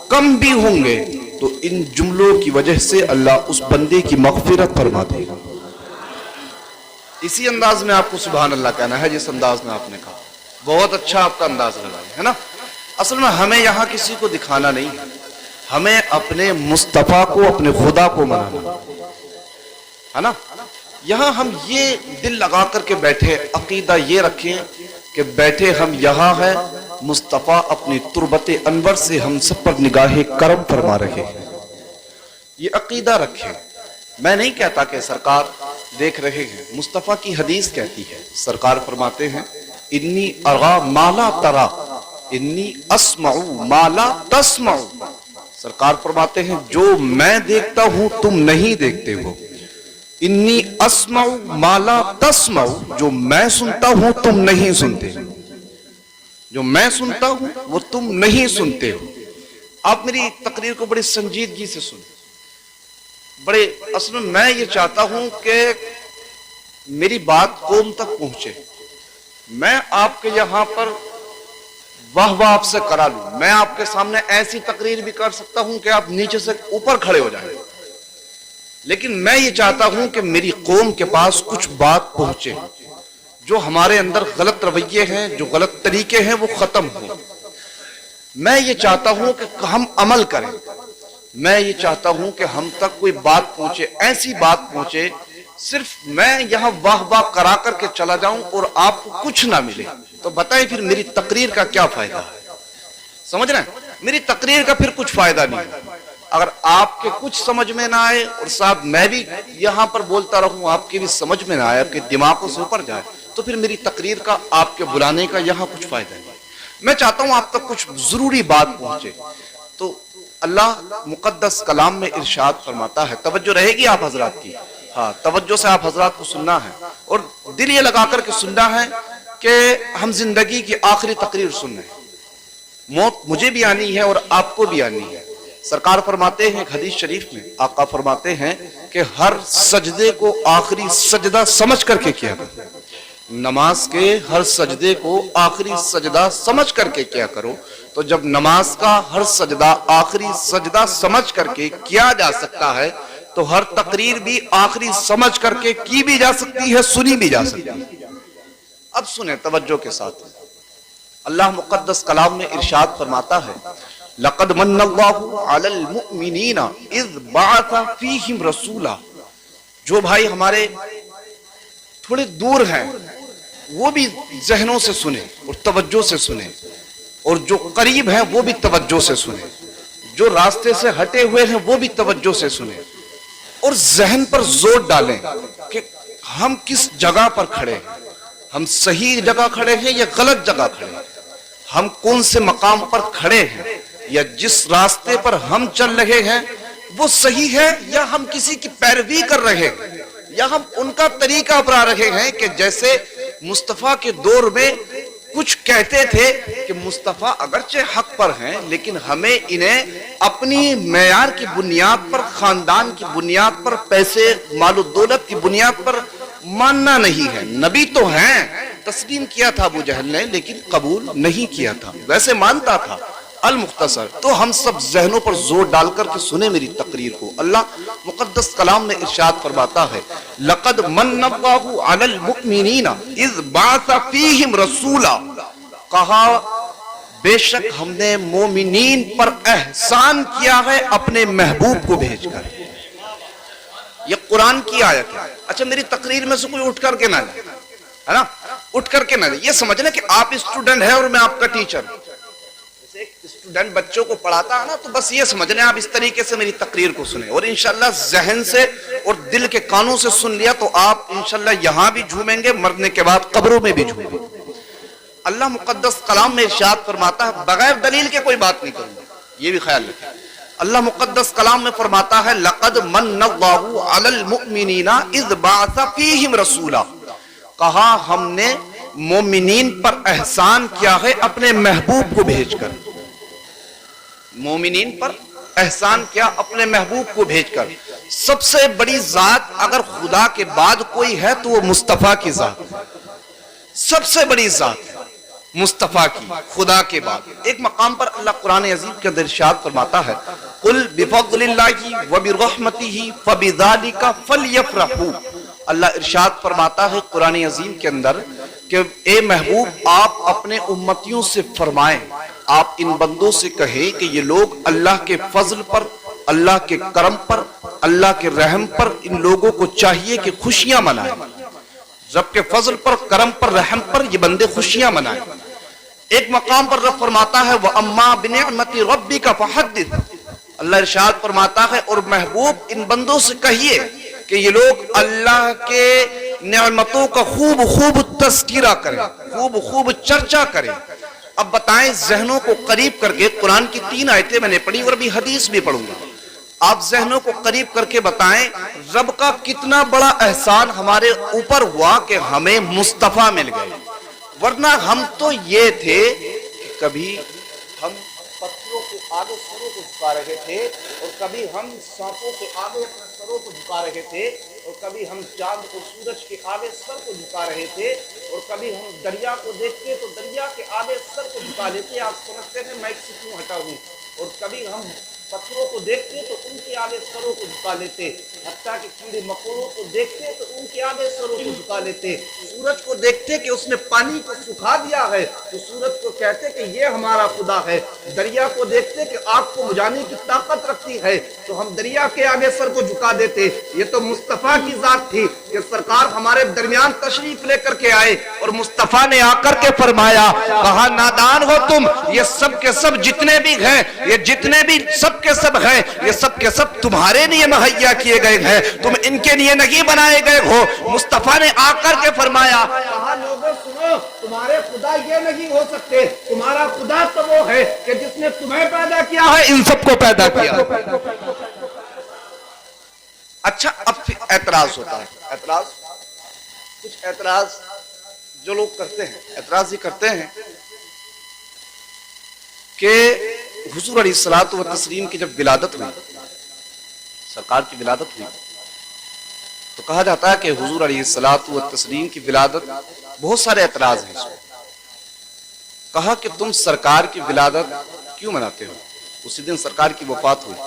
کم بھی ہوں گے تو ان جملوں کی وجہ سے اللہ اس بندے کی مغفرت فرما دے گا۔ اسی انداز میں آپ کو سبحان اللہ کہنا ہے جس انداز میں آپ نے کہا۔ بہت اچھا آپ کا انداز لگا ہے نا۔ اصل میں ہمیں یہاں کسی کو دکھانا نہیں ہے، ہمیں اپنے مصطفیٰ کو، اپنے خدا کو منانا ہے نا۔ یہاں ہم یہ دل لگا کر کے بیٹھے، عقیدہ یہ رکھیں کہ بیٹھے ہم یہاں ہیں، مصطفیٰ اپنی تربت انور سے ہم سب پر نگاہ کرم فرما رہے ہیں۔ یہ عقیدہ رکھیں۔ میں نہیں کہتا کہ سرکار دیکھ رہے ہیں، مصطفیٰ کی حدیث کہتی ہے، سرکار فرماتے ہیں انی ارا ما لا ترا انی اسمع ما لا تسمع۔ سرکار فرماتے ہیں جو میں دیکھتا ہوں تم نہیں دیکھتے ہو، انی اسمع ما لا تسمع، جو میں سنتا ہوں تم نہیں سنتے، جو میں سنتا ہوں وہ تم نہیں سنتے ہو۔ آپ میری تقریر کو بڑی سنجیدگی سے سنیں، بڑے اصل میں یہ چاہتا ہوں کہ میری بات قوم تک پہنچے۔ میں آپ کے یہاں پر واہ واہ آپ سے کرا لوں، میں آپ کے سامنے ایسی تقریر بھی کر سکتا ہوں کہ آپ نیچے سے اوپر کھڑے ہو جائیں، لیکن میں یہ چاہتا ہوں کہ میری قوم کے پاس کچھ بات پہنچے، جو ہمارے اندر غلط رویے ہیں، جو غلط طریقے ہیں، وہ ختم ہوں۔ میں یہ چاہتا ہوں کہ ہم عمل کریں، میں یہ چاہتا ہوں کہ ہم تک کوئی بات پہنچے، ایسی بات پہنچے صرف میں یہاں واہ واہ کرا کر کے چلا جاؤں اور آپ کو کچھ نہ ملے، تو بتائیں پھر میری تقریر کا کیا فائدہ ہے؟ سمجھ رہے ہیں؟ میری تقریر کا پھر کچھ فائدہ نہیں ہے۔ اگر آپ کے کچھ سمجھ میں نہ آئے اور صاحب میں بھی یہاں پر بولتا رہوں، آپ کے بھی سمجھ میں نہ آئے، آپ کے دماغوں سے اوپر جائے، تو پھر میری تقریر کا، آپ کے بلانے کا یہاں کچھ فائدہ نہیں۔ میں چاہتا ہوں آپ تک کچھ ضروری بات پہنچے۔ تو اللہ مقدس کلام میں ارشاد فرماتا ہے، توجہ رہے گی آپ حضرات کی، ہاں توجہ سے آپ حضرات کو سننا ہے، اور دل یہ لگا کر کے سننا ہے کہ ہم زندگی کی آخری تقریر سن رہے ہیں، موت مجھے بھی آنی ہے اور آپ کو بھی آنی ہے۔ سرکار فرماتے ہیں ایک حدیث شریف میں، آقا فرماتے ہیں کہ ہر سجدے کو آخری سجدہ سمجھ کر کے کیا کرو، نماز کے ہر سجدے کو آخری سجدہ سمجھ کر کے کیا کرو۔ تو جب نماز کا ہر سجدہ آخری سجدہ سمجھ کر کے کیا جا سکتا ہے تو ہر تقریر بھی آخری سمجھ کر کے کی بھی جا سکتی ہے، سنی بھی جا سکتی ہے۔ اب سنیں توجہ کے ساتھ، اللہ مقدس کلام میں ارشاد فرماتا ہے لَقَدْ مَنَّ اللَّهُ عَلَى الْمُؤْمِنِينَ إِذْ بَعَثَ فِيهِمْ رَسُولًا۔ جو بھائی ہمارے تھوڑے دور ہیں وہ بھی ذہنوں سے سنیں اور توجہ سے سنیں، اور جو قریب ہیں وہ بھی توجہ سے سنیں، جو راستے سے ہٹے ہوئے ہیں وہ بھی توجہ سے سنیں، اور ذہن پر زور ڈالیں کہ ہم کس جگہ پر کھڑے ہیں، ہم صحیح جگہ کھڑے ہیں یا غلط جگہ کھڑے ہیں، ہم کون سے مقام پر کھڑے ہیں، یا جس راستے پر ہم چل رہے ہیں وہ صحیح ہے یا ہم کسی کی پیروی کر رہے ہیں، یا ہم ان کا طریقہ اپنا رہے ہیں کہ جیسے مصطفیٰ کے دور میں کچھ کہتے تھے کہ مصطفیٰ اگرچہ حق پر ہیں لیکن ہمیں انہیں اپنی معیار کی بنیاد پر، خاندان کی بنیاد پر، پیسے مال و دولت کی بنیاد پر ماننا نہیں ہے، نبی تو ہیں تسلیم کیا تھا ابو جہل نے لیکن قبول نہیں کیا تھا، ویسے مانتا تھا۔ المختصر، تو ہم سب ذہنوں پر زور ڈال کر کے سنیں میری تقریر کو۔ اللہ مقدس کلام میں ارشاد فرماتا ہے لقد من اللہ علی المؤمنین اذ بعث فیہم رسولا، کہا بے شک ہم نے مومنین پر احسان کیا ہے اپنے محبوب کو بھیج کر۔ یہ قرآن کی آیت ہے۔ اچھا میری تقریر میں سے کوئی اٹھ کر کے نہ لے، ہے نا، اٹھ کر کے نہ لے، یہ سمجھنا کہ آپ اسٹوڈنٹ ہیں اور میں آپ کا ٹیچر ہوں۔ جیسے ایک اسٹوڈنٹ بچوں کو پڑھاتا ہے نا، تو بس یہ سمجھنا آپ اس طریقے سے میری تقریر کو سنیں، اور انشاءاللہ ذہن سے اور دل کے کانوں سے سن لیا تو آپ انشاءاللہ یہاں بھی جھومیں گے، مرنے کے بعد قبروں میں بھی جھومیں گے۔ اللہ مقدس کلام میں ارشاد فرماتا ہے، بغیر دلیل کے کوئی بات نہیں کروں گا، یہ بھی خیال رکھیں۔ اللہ مقدس کلام میں فرماتا ہے لقد من اللہ علی المؤمنین اذ بعث فیہم رسولا، کہا ہم نے مومنین پر احسان کیا ہے اپنے محبوب کو بھیج کر۔ مومنین پر احسان کیا اپنے محبوب کو بھیج کر۔ سب سے بڑی ذات اگر خدا کے بعد کوئی ہے تو وہ مصطفیٰ کی ذات ہے، سب سے بڑی ذات ہے مصطفیٰ کی، خدا کے بعد۔ ایک مقام پر اللہ قرآن عظیم کے اندر ارشاد فرماتا ہے قل بفضل اللہ وبرحمتہ فبذلک فلیفرحوا، اللہ ارشاد فرماتا ہے قرآن عظیم کے اندر کہ اے محبوب آپ اپنے امتیوں سے فرمائیں، آپ ان بندوں سے کہیں کہ یہ لوگ اللہ کے فضل پر، اللہ کے کرم پر، اللہ کے رحم پر ان لوگوں کو چاہیے کہ خوشیاں منائیں، رب کے فضل پر، کرم پر، رحم پر یہ بندے خوشیاں منائیں۔ ایک مقام پر رب فرماتا ہے وَأَمَّا بِنِعْمَةِ رَبِّكَ فَحَدِّثْ، اللہ ارشاد فرماتا ہے اور محبوب ان بندوں سے کہیے کہ یہ لوگ اللہ کے نعمتوں کا خوب خوب تذکرہ کریں، خوب خوب چرچا کریں۔ اب بتائیں ذہنوں کو قریب کر کے، قرآن کی 3 آیتیں میں نے پڑھی اور ابھی حدیث بھی پڑھوں گا، آپ ذہنوں کو قریب کر کے بتائیں رب کا کتنا بڑا احسان ہمارے اوپر ہوا کہ ہمیں مصطفیٰ مل گئے، ورنہ ہم تو یہ تھے کہ کبھی ہم پتھروں کے آگے سروں کو جھکا رہے تھے، اور کبھی ہم سانپوں کے آگے اپنے سروں کو جھکا رہے تھے، اور کبھی ہم چاند اور سورج کے آگے سر کو جھکا رہے تھے، اور کبھی ہم دریا کو دیکھتے تو دریا کے آگے سر کو جھکا لیتے، آپ سمجھتے ہیں مائک سے کیوں ہٹا ہوں، اور کبھی ہم پتھروں کو دیکھتے تو ان کے آگے سروں کو جھکا لیتے، حتیٰ کہ کیڑے مکوڑوں کو دیکھتے تو ان کے آگے سروں کو جھکا لیتے، سورج کو دیکھتے کہ اس نے پانی کو سکھا دیا ہے تو سورج کو کہتے کہ یہ ہمارا خدا ہے، دریا کو دیکھتے کہ آگ کو بجھانے کی طاقت رکھتی ہے تو ہم دریا کے آگے سر کو جھکا دیتے۔ یہ تو مصطفیٰ کی ذات تھی کہ سرکار ہمارے درمیان تشریف لے کر کے آئے، اور مصطفیٰ نے آ کر کے فرمایا، کہا نادان ہو تم، یہ سب کے سب جتنے بھی ہیں، یہ جتنے بھی سب کے سب ہیں، یہ سب کے سب تمہارے لیے مہیا کیے گئے ہیں، تم ان کے لیے نہیں بنائے گئے ہو۔ مصطفیٰ نے آ کر کے فرمایا، کہا لوگوں سنو، تمہارے خدا یہ نہیں ہو سکتے، تمہارا خدا تو وہ ہے کہ جس نے تمہیں پیدا کیا ہے، ان سب کو پیدا کیا۔ اچھا اب پھر اعتراض ہوتا ہے، اعتراض کچھ اعتراض جو لوگ کرتے ہیں، اعتراض یہ کرتے ہیں کہ حضور علیہ الصلوۃ والتسلیم کی جب ولادت ہوئی، سرکار کی ولادت ہوئی، تو کہا جاتا ہے کہ حضور علیہ الصلوۃ والتسلیم کی ولادت، بہت سارے اعتراض ہیں اس میں۔ کہا کہ تم سرکار کی ولادت کیوں مناتے ہو؟ اسی دن سرکار کی وفات ہوئی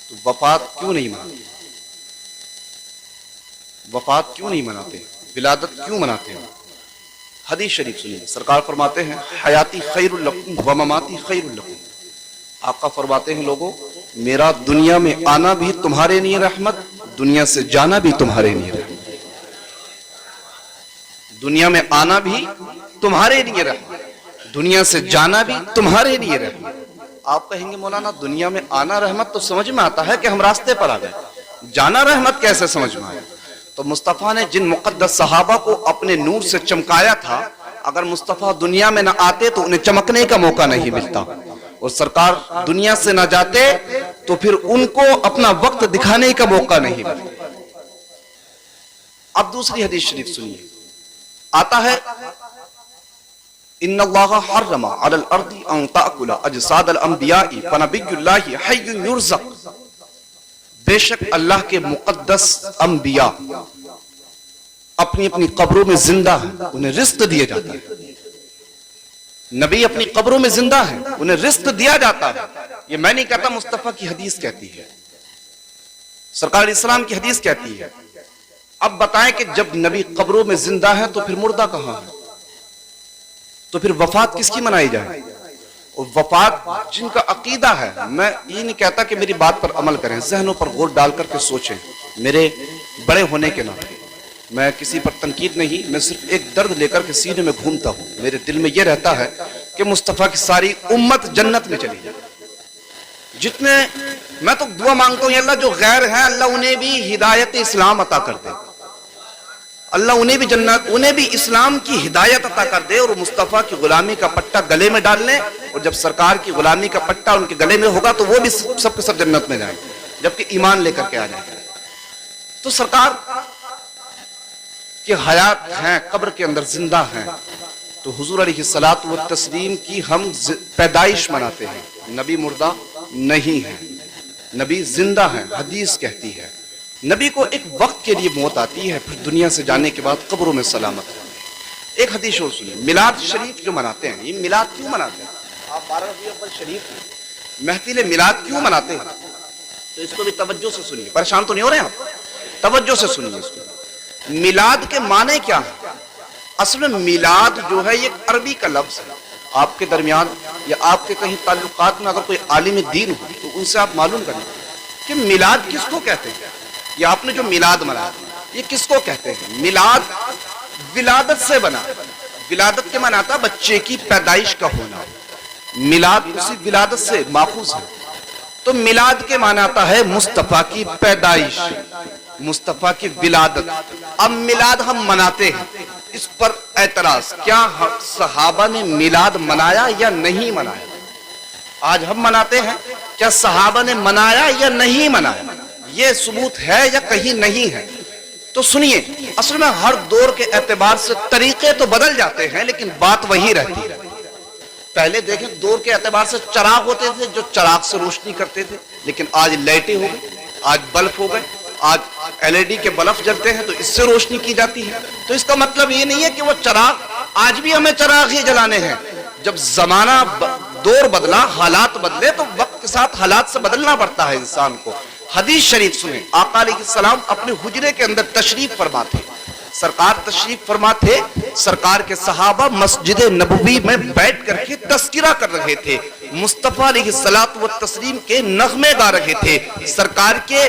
تو وفات کیوں نہیں مناتے؟ وفات کیوں نہیں مناتے؟ ولادت کیوں مناتے ہو؟ حدیث شریف سنیے، سرکار فرماتے ہیں حیاتی خیر لکم و مماتی خیر لکم، آقا فرماتے ہیں لوگوں میرا دنیا میں آنا بھی تمہارے لیے رحمت، دنیا سے جانا بھی تمہارے لیے رحمت، دنیا میں آنا بھی تمہارے لیے رحمت، دنیا سے جانا بھی تمہارے لیے رحمت۔ آپ کہیں گے مولانا دنیا میں آنا رحمت تو سمجھ میں آتا ہے کہ ہم راستے پر آ گئے، جانا رحمت کیسے سمجھ میں آیا؟ تو مصطفیٰ نے جن مقدس صحابہ کو اپنے نور سے چمکایا تھا، اگر مصطفیٰ دنیا میں نہ آتے تو انہیں چمکنے کا موقع نہیں ملتا، اور سرکار دنیا سے نہ جاتے تو پھر ان کو اپنا وقت دکھانے کا موقع نہیں ملتا۔ اب دوسری حدیث شریف سنیے، آتا ہے ان اللہ حرم علی الارض ان تأکل اجساد الانبیاء فنبی اللہ حی یرزق، بے شک اللہ کے مقدس انبیاء اپنی اپنی قبروں میں زندہ ہیں، انہیں رزق دیا جاتا ہے. نبی اپنی قبروں میں زندہ ہیں، انہیں رزق دیا جاتا ہے. یہ میں نہیں کہتا، مصطفیٰ کی حدیث کہتی ہے، سرکار علیہ السلام کی حدیث کہتی ہے. اب بتائیں کہ جب نبی قبروں میں زندہ ہیں تو پھر مردہ کہاں ہے؟ تو پھر وفات کس کی منائی جائے؟ اور وفات جن کا عقیدہ ہے، میں یہ نہیں کہتا کہ میری بات پر عمل کریں، ذہنوں پر غور ڈال کر کے سوچیں. میرے بڑے ہونے کے ناطے میں کسی پر تنقید نہیں، میں صرف ایک درد لے کر کے سینے میں گھومتا ہوں. میرے دل میں یہ رہتا ہے کہ مصطفیٰ کی ساری امت جنت میں چلی جائے. جتنے میں تو دعا مانگتا ہوں، یا اللہ جو غیر ہیں اللہ انہیں بھی ہدایت اسلام عطا کر دے، اللہ انہیں بھی جنت، انہیں بھی اسلام کی ہدایت عطا کر دے، اور مصطفیٰ کی غلامی کا پٹا گلے میں ڈال لیں. اور جب سرکار کی غلامی کا پٹا ان کے گلے میں ہوگا تو وہ بھی سب کے سب جنت میں جائیں، جبکہ ایمان لے کر کے آ جائیں. تو سرکار کہ حیات ہیں، قبر کے اندر زندہ ہیں، تو حضور علیہ الصلوۃ والتسلیم کی ہم پیدائش مناتے ہیں. نبی مردہ نہیں ہے، نبی زندہ ہیں. حدیث کہتی ہے نبی کو ایک وقت کے لیے موت آتی ہے، پھر دنیا سے جانے کے بعد قبروں میں سلامت ہے. ایک حدیث اور سنیے. میلاد شریف جو مناتے ہیں، یہ میلاد کیوں مناتے ہیں؟ آپ 12 ربیع الاول شریف محفل میلاد کیوں مناتے ہیں؟ تو اس کو بھی توجہ سے سنیے. پریشان تو نہیں ہو رہے ہیں آپ؟ توجہ سے سنیے اس کو. میلاد کے معنی کیا ہے؟ اصل میں میلاد جو ہے یہ عربی کا لفظ ہے. آپ کے درمیان یا آپ کے کہیں تعلقات میں اگر کوئی عالم دین ہو تو ان سے آپ معلوم کریں کہ میلاد کس کو کہتے ہیں. یہ آپ نے جو میلاد منایا یہ کس کو کہتے ہیں؟ میلاد ولادت سے بنا. ولادت کے معنی آتا ہے بچے کی پیدائش کا ہونا. میلاد اسی ولادت سے ماخوذ ہے. تو میلاد کے معنی آتا ہے مصطفیٰ کی پیدائش، مصطفیٰ کی ولادت. اب میلاد ہم مناتے ہیں، اس پر اعتراض کیا صحابہ نے میلاد منایا یا نہیں منایا؟ آج ہم مناتے ہیں، کیا صحابہ نے منایا یا نہیں منایا؟ یہ ثبوت ہے یا کہیں نہیں ہے؟ تو سنیے، اصل میں ہر دور کے اعتبار سے طریقے تو بدل جاتے ہیں لیکن بات وہی رہتی ہے. پہلے دیکھیں دور کے اعتبار سے چراغ ہوتے تھے جو چراغ سے روشنی کرتے تھے، لیکن آج لائٹیں ہو گئی، آج بلب ہو گئے، آج LED کے بلب جلتے ہیں تو اس سے روشنی کی جاتی ہے. تو اس کا مطلب یہ نہیں ہے کہ وہ چراغ آج بھی ہمیں چراغ ہی جلانے ہیں. جب زمانہ دور بدلا، حالات بدلے تو وقت کے ساتھ حالات سے بدلنا پڑتا ہے انسان کو. حدیث شریف سنیں. آقا علیہ السلام اپنے حجرے کے اندر تشریف فرما تھے. سرکار تشریف فرما تھے. سرکار کے صحابہ مسجد نبوی میں بیٹھ کر کے تذکرہ کر رہے تھے. مصطفیٰ علیہ الصلوۃ والتسلیم کے نغمے گا رہے تھے. سرکار کے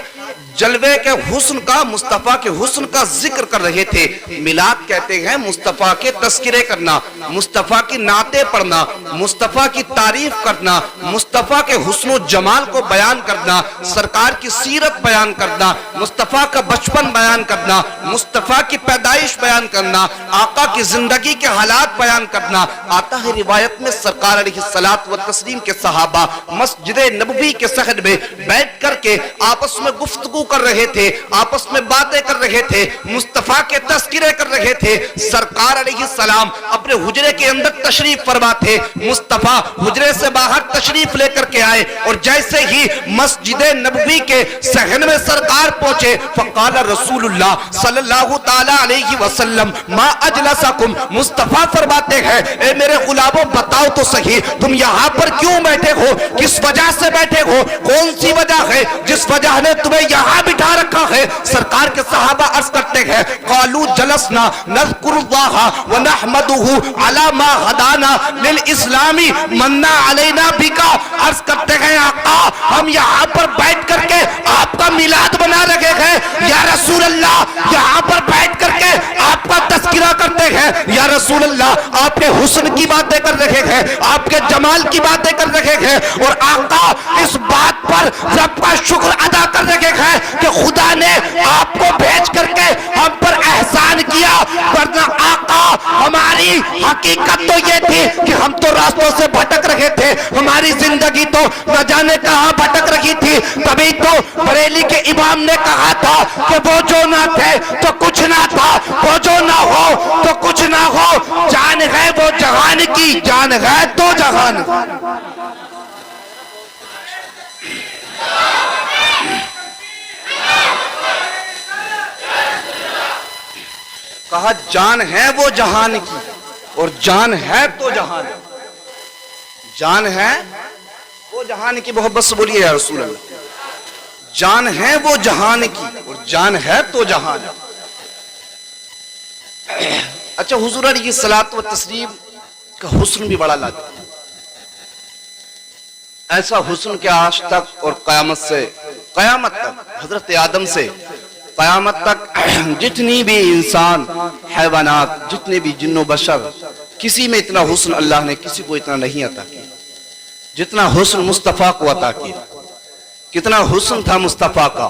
جلوے کے حسن کا، مصطفیٰ کے حسن کا ذکر کر رہے تھے. میلاد کہتے ہیں مصطفیٰ کے تذکرے کرنا، مصطفیٰ کی نعتیں پڑھنا، مصطفیٰ کی تعریف کرنا، مصطفیٰ کے حسن و جمال کو بیان کرنا، سرکار کی سیرت بیان کرنا، مصطفیٰ کا بچپن بیان کرنا، مصطفیٰ کی پیدائش بیان کرنا، آقا کی زندگی کے حالات بیان کرنا. آتا ہے روایت میں سرکار علیہ الصلوۃ والتسلیم کے صحابہ مسجد نبوی کے صحن میں بیٹھ کر کے آپس میں گفتگو کر رہے تھے، آپس میں باتیں کر رہے تھے، مصطفیٰ کے تذکرے کر رہے تھے. سرکار علیہ السلام اپنے حجرے کے اندر تشریف فرما تھے. مصطفیٰ حجرے سے باہر تشریف لے کر کے آئے اور جیسے ہی مسجد نبوی کے صحن میں سرکار پہنچے فقال رسول اللہ صلی اللہ تعالی علیہ وسلم ما اجلسکم. مصطفیٰ فرماتے ہیں اے میرے غلاموں بتاؤ تو صحیح تم یہاں پر کیوں بیٹھے ہو، کس وجہ سے بیٹھے ہو، کون سی وجہ ہے جس وجہ نے تمہیں یہاں بٹھا رکھا ہے؟ سرکار کے صحابہ عرض کرتے ہیں قالوا جلسنا نذکر اللہ ونحمدہ علی ما ہدانا للاسلام منع علینا بکا. عرض کرتے ہیں آقا ہم یہاں پر بیٹھ کر کے آپ کا میلاد بنا رہے ہیں. یا رسول اللہ یہاں پر بیٹھ کر کے آپ کا تذکرہ کرتے ہیں. یا رسول اللہ آپ کے حسن کی باتیں کر رہے ہیں، آپ کے جمال کی باتیں کر رہے ہیں، اور آقا اس بات پر رب کا شکر ادا کر رہے ہیں کہ خدا نے آپ کو بھیج کر کے ہم پر احسان کیا. ورنہ آقا ہماری حقیقت تو یہ تھی کہ ہم تو راستوں سے بھٹک رہے تھے، ہماری زندگی تو نہ جانے کہاں بھٹک رہی تھی. تبھی تو بریلی کے امام نے کہا تھا کہ وہ جو نہ تھے تو کچھ نہ تھا، وہ جو نہ ہو تو کچھ نہ ہو. جان ہے وہ جہان کی، جان ہے تو جہان. کہا جان ہے وہ جہان کی اور جان ہے تو جہان، جان ہے وہ جہان کی، محبت سے بولیے یا رسول اللہ، جان ہے وہ جہان کی اور جان ہے تو جہان۔ اچھا، حضور علیہ الصلوۃ والتسلیم کا حسن بھی بڑا لازمی، ایسا حسن کہ آج تک اور قیامت تک، حضرت آدم سے قیامت تک جتنی بھی انسان، حیوانات، جتنے بھی جن و بشر، کسی میں اتنا حسن اللہ نے کسی کو اتنا نہیں عطا کیا جتنا حسن مصطفیٰ کو عطا کیا۔ کتنا حسن تھا مصطفیٰ کا،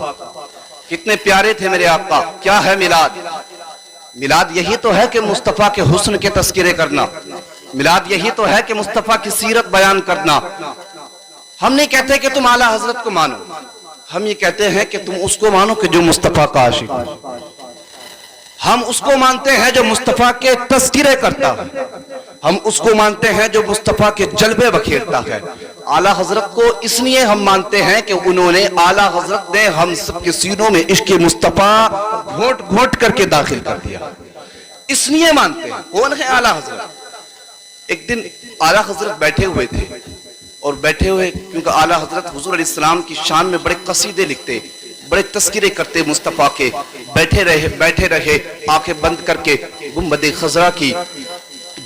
کتنے پیارے تھے میرے آقا۔ کیا ہے میلاد؟ میلاد یہی تو ہے کہ مصطفیٰ کے حسن کے تذکرے کرنا، میلاد یہی تو ہے کہ مصطفیٰ کی سیرت بیان کرنا۔ ہم نہیں کہتے کہ تم اعلیٰ حضرت کو مانو، ہم یہ کہتے ہیں کہ تم اس کو مانو کہ جو مصطفیٰ کا عاشق ہے۔ ہم اس کو مانتے ہیں جو مصطفیٰ کے تذکرے کرتا ہے، ہم اس کو مانتے ہیں جو مصطفیٰ کے جلوے بکھیرتا ہے۔ اعلیٰ حضرت کو اس لیے ہم مانتے ہیں کہ انہوں نے، اعلیٰ حضرت نے ہم سب کے سینوں میں عشق مصطفیٰ گھونٹ گھونٹ کر کے داخل کر دیا، اس لیے مانتے ہیں۔ کون ہے اعلیٰ حضرت؟ ایک دن اعلیٰ حضرت بیٹھے ہوئے تھے، اور بیٹھے ہوئے کیونکہ اعلیٰ حضرت حضور علیہ السلام کی شان میں بڑے قصیدے لکھتے، بڑے تذکرے کرتے مصطفیٰ کے، بیٹھے رہے آنکھیں بند کر کے گنبد خضرا کی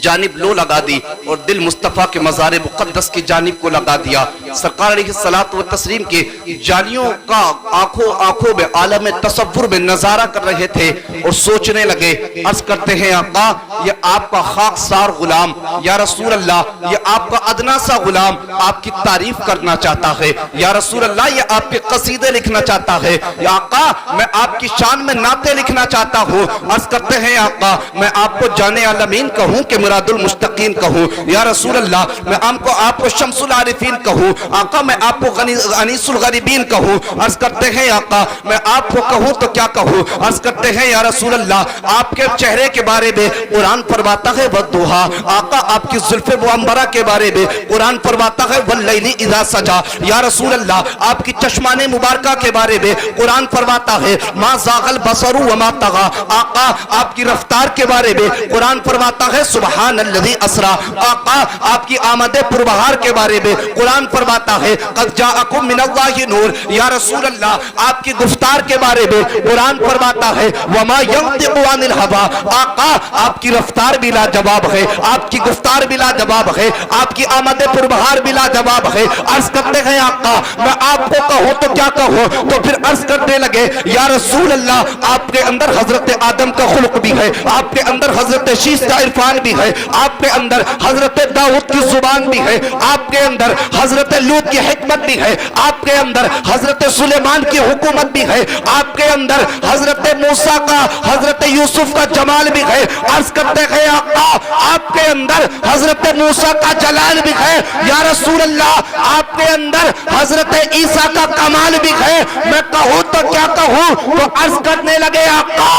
جانب لو لگا دی اور دل مصطفیٰ کے مزار مقدس کی جانب کو لگا دیا۔ سرکار علیہ الصلوۃ والتسلیم کے جالیوں کا آنکھوں میں عالم تصور میں نظارہ کر رہے تھے اور سوچنے لگے، عرض کرتے ہیں آقا یہ آپ کا خاکسار غلام، یا رسول اللہ یہ آپ کا ادنا سا غلام آپ کی تعریف کرنا چاہتا ہے، یا رسول اللہ یہ آپ کے قصیدے لکھنا چاہتا ہے، یا آقا میں آپ کی شان میں نعتیں لکھنا چاہتا ہوں۔ عرض کرتے ہیں آقا میں آپ کو جان عالمین کہوں کہ مراد المشتقین کہوں، یا رسول اللہ میں آپ کو شمس العارفین کہوں، آقا میں آپ کو انیس الغریبین کہوں۔ عرض کرتے ہیں آقا میں آپ کو کہوں تو کیا کہوں؟ عرض کرتے ہیں یا رسول اللہ آپ کے چہرے کے بارے میں قرآن فرماتا ہے والضحیٰ، آقا آپ کی زلف معمرہ کے بارے میں قرآن فرماتا ہے واللیل اذا سجا، یا رسول اللہ آپ کی چشمان مبارکہ کے بارے میں قرآن فرماتا ہے ما زاغ البصر وما طغى، آقا آپ کی رفتار کے بارے میں قرآن فرماتا ہے سبحان الذی اسرا، آقا آپ کی آمد پربہار کے بارے میں قرآن فرماتا ہے قد جاءکم من اللہ نور، یا رسول اللہ آپ کی گفتار کے بارے میں قرآن فرماتا ہے وما ینطق عن الہویٰ، آقا آپ کی رفتار بھی لاجواب ہے، آپ کی گفتار بھی لاجواب ہے، آپ کی آمد پربہار بھی لاجواب ہے۔ عرض کرتے ہیں آقا میں آپ کو کہوں تو کیا کہوں؟ تو پھر عرض کرنے لگے یا رسول اللہ آپ کے اندر حضرت آدم کا خلق بھی ہے، آپ کے اندر حضرت شیش کا عرفان بھی ہے، آپ کے اندر حضرت داؤد کی زبان بھی ہے، آپ کے اندر حضرت لوط کی حکمت بھی ہے، آپ کے اندر حضرت سلیمان کی حکومت بھی ہے، آپ کے اندر حضرت موسیٰ کا، حضرت یوسف کا جمال بھی ہے۔ عرض کرتے ہیں آقا آپ کے اندر حضرت موسیٰ کا جلال بھی ہے، یا رسول اللہ آپ کے اندر حضرت عیسیٰ کا کمال بھی ہے، میں کہوں تو کیا کہوں؟ تو عرض کرنے لگے آقا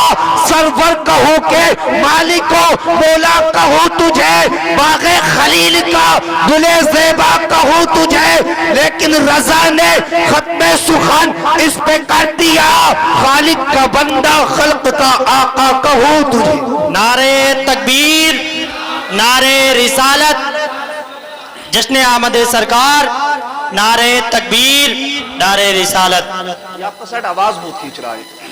سرور کہوں کہ مالک کو مولا کہوں تجھے، باغ خلیل کا گل زیبا کہوں تجھے، لیکن رضا نے ختم سخن اس پہ کر دیا خالق کا بندہ خلق کا آقا کہوں تجھے۔ نعرے تکبیر، نعرے رسالت، جشن آمد سرکار، نعرے تکبیر، نعرے رسالت۔ یہ آپ کا سائٹ آواز بہت کھینچ رہا ہے،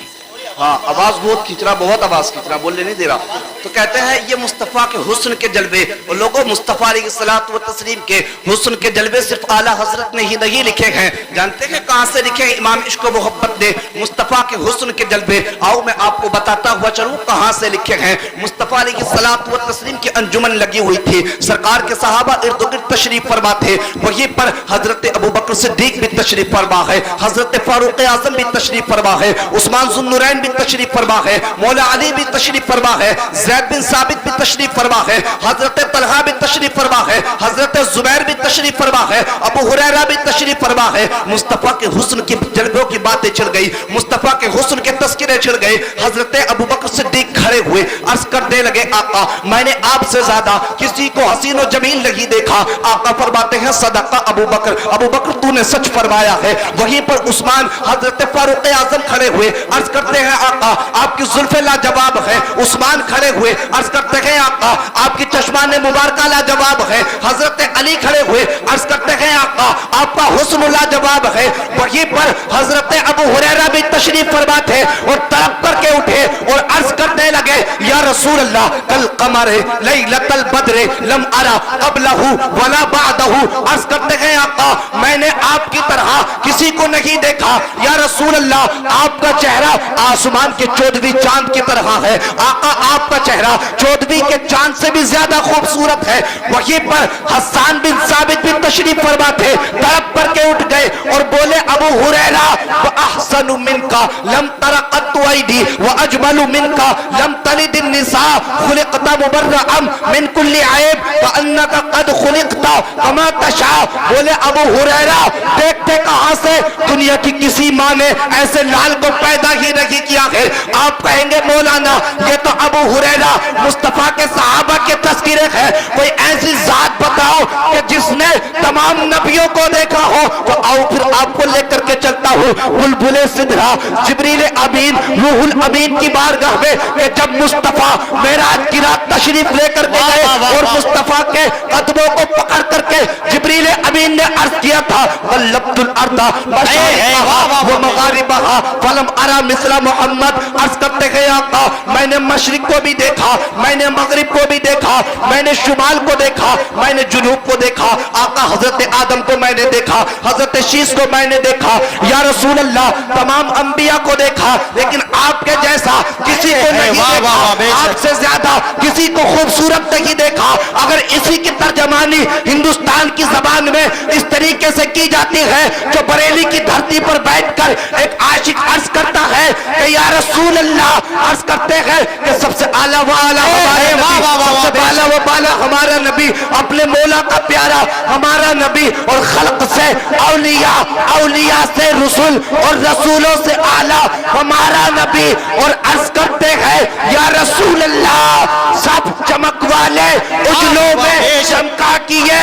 ہاں آواز بہت کھینچ رہا، بہت آواز کھینچ رہا، بولنے نہیں دے رہا۔ تو کہتے ہیں یہ مصطفیٰ کے حسن کے جلوے، اور لوگوں مصطفیٰ علیہ الصلوۃ والتسلیم کے حسن کے جلوے صرف اعلیٰ حضرت نے ہی نہیں لکھے ہیں۔ جانتے ہیں کہاں سے لکھے ہیں امام عشق و محبت نے مصطفیٰ کے حسن کے جلوے؟ آؤ میں آپ کو بتاتا ہوا چلوں کہاں سے لکھے ہیں۔ مصطفیٰ علیہ الصلوۃ والتسلیم کی انجمن لگی ہوئی تھی، سرکار کے صحابہ ارد گرد تشریف فرما تھے، وہیں پر حضرت ابوبکر صدیق بھی تشریف فرما ہے، حضرت فاروق اعظم بھی تشریف فرما ہے، عثمان ذو النورین بھی تشریف فرما ہے، مولا علی بھی تشریف فرما ہے، زید بن ثابت بھی تشریف فرما ہے، حضرت طلحہ بھی تشریف فرما ہے، حضرت زبیر بھی تشریف فرما ہے، ابو ہریرہ بھی تشریف فرما ہے۔ مصطفیٰ کے حسن کی جلووں کی باتیں چھڑ گئی، مصطفیٰ کے حسن کے تذکرے چھڑ گئے۔ حضرت ابوبکر صدیق کھڑے ہوئے، عرض کرنے لگے آقا میں نے آپ سے زیادہ کسی کو حسین و جمیل نہیں دیکھا۔ آقا فرماتے ہیں صدقہ ابوبکر، ابوبکر تو نے سچ فرمایا ہے۔ وہیں پر عثمان حضرت فاروق اعظم کھڑے ہوئے، عرض کرتے ہیں ہیں آقا آپ کی زلفیں لاجواب ہے. عثمان کھڑے ہوئے عرض کرتے ہیں آقا آپ کی چشمان مبارکہ لاجواب ہے. حضرت علی کھڑے ہوئے عرض کرتے ہیں آقا آپ کا حسن لاجواب ہے. وہیں پر حضرت ابو ہریرہ بھی تشریف فرما تھے اور تڑپ کر کے اٹھے اور عرض کرنے لگے یا رسول اللہ کل قمر لیلۃ البدر لم ارى قبلہ ولا بعدہ. عرض کرتے ہیں آقا میں نے آپ کی طرح کسی کو نہیں دیکھا. یا رسول اللہ آپ کا چہرہ آسمان کے 14ویں چاند کی طرح ہے. آقا آپ کا چہرہ 14ویں کے چاند سے بھی زیادہ خوبصورت ہے. وہیں پر حسان بن ثابت بھی تشریف فرما تھے, تڑپ کر کے اٹھ گئے اور بولے ابو ہریرہ وَأَحْسَنُ مِنْكَ لَمْ تَرَ قَطُّ عَيْنِي وَأَجْمَلُ مِنْكَ لَمْ تَلِدِ النِّسَاءُ خُلِقْتَ مُبَرَّأً مِنْ كُلِّ عَيْبٍ وَأَنَّكَ قَدْ خُلِقْتَ كَمَا تَشَاءُ. بولے ابو ہریرہ دیکھتے کہاں سے دنیا کی کسی ماں نے ایسے لال کو پیدا ہی نہیں کیا ہے. آپ کہیں گے مولانا یہ تو ابو ہریرہ مصطفیٰ کے صحابہ کے تذکرے ہیں, کوئی ایسی ذات بتاؤ کہ جس نے تمام نبیوں کو دیکھا ہو. تو آؤ پھر آپ کو لے کر کے چلتا ہوں بلبل سدرا جبریل امین روح الامین کی بارگاہ میں کہ جب مصطفیٰ معراج کی رات تشریف لے کر کے گئے اور مصطفیٰ کے قدموں کو پکڑ کر کے جبریل امین نے عرض کیا تھا غلبت الارض مشارقها ومغاربها فلم ارى مثل محمد. عرض کرتے ہیں آقا میں نے مشرق کو بھی دیکھا, میں نے مغرب کو بھی دیکھا, میں نے شمال کو دیکھا, میں نے جنوب کو دیکھا. آقا حضرت آدم کو میں نے دیکھا, حضرت شیس کو میں نے دیکھا. یا رسول اللہ تمام انبیاء کو دیکھا لیکن آپ کے جیسا کسی کو نہیں دیکھا, آپ سے زیادہ کسی کو خوبصورت نہیں دیکھا. اگر اسی کی ترجمانی ہندوستان کی زبان میں اس طریقے سے کی جاتی ہے جو بریلی کی دھرتی پر بیٹھ کر ایک عاشق عرض کرتا ہے کہ یا رسول اللہ, عرض کرتے ہیں کہ سب سے اعلیٰ و اعلیٰ ہمارے نبی, سب سے بالا و بالا ہمارا نبی, اپنے مولا کا پیارا ہمارا نبی, اور خلق سے اولیاء, اولیاء سے رسول اور رسولوں سے اعلیٰ ہمارا نبی. اور عرض کرتے ہیں یا رسول اللہ سب چمک والے اجلوں میں چمکا کیے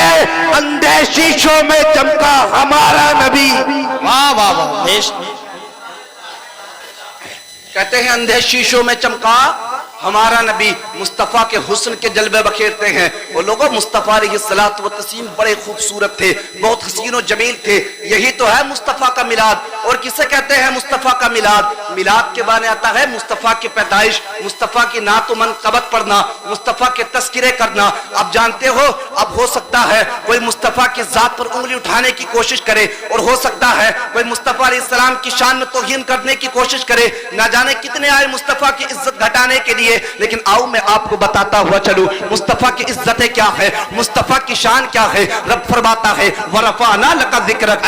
اندھے شیشوں میں چمکا ہمارا نبی. واہ واہ واہ. کہتے ہیں اندھے شیشوں میں چمکا ہمارا نبی. مصطفیٰ کے حسن کے جلوے بکھیرتے ہیں وہ لوگوں. مصطفیٰ علیہ الصلوۃ والتسلیم بڑے خوبصورت تھے, بہت حسین و جمیل تھے. یہی تو ہے مصطفیٰ کا میلاد. اور کسے کہتے ہیں مصطفیٰ کا میلاد؟ میلاد کے معنی آتا ہے مصطفیٰ کی پیدائش, مصطفیٰ کی نعت و منقبت پڑھنا, مصطفیٰ کے تذکرے کرنا. اب جانتے ہو اب ہو سکتا ہے کوئی مصطفیٰ کی ذات پر انگلی اٹھانے کی کوشش کرے, اور ہو سکتا ہے کوئی مصطفیٰ علیہ السلام کی شان میں توہین کرنے کی کوشش کرے. نہ جانے کتنے آئے مصطفیٰ کی عزت گھٹانے کے لیے, لیکن آؤ میں آپ کو بتاتا ہوا چلوں مصطفیٰ کی عزتیں کیا ہے, مصطفیٰ کی شان کیا ہے. رب فرماتا ہے وَرَفَعْنَا لَكَ ذِكْرَكَ,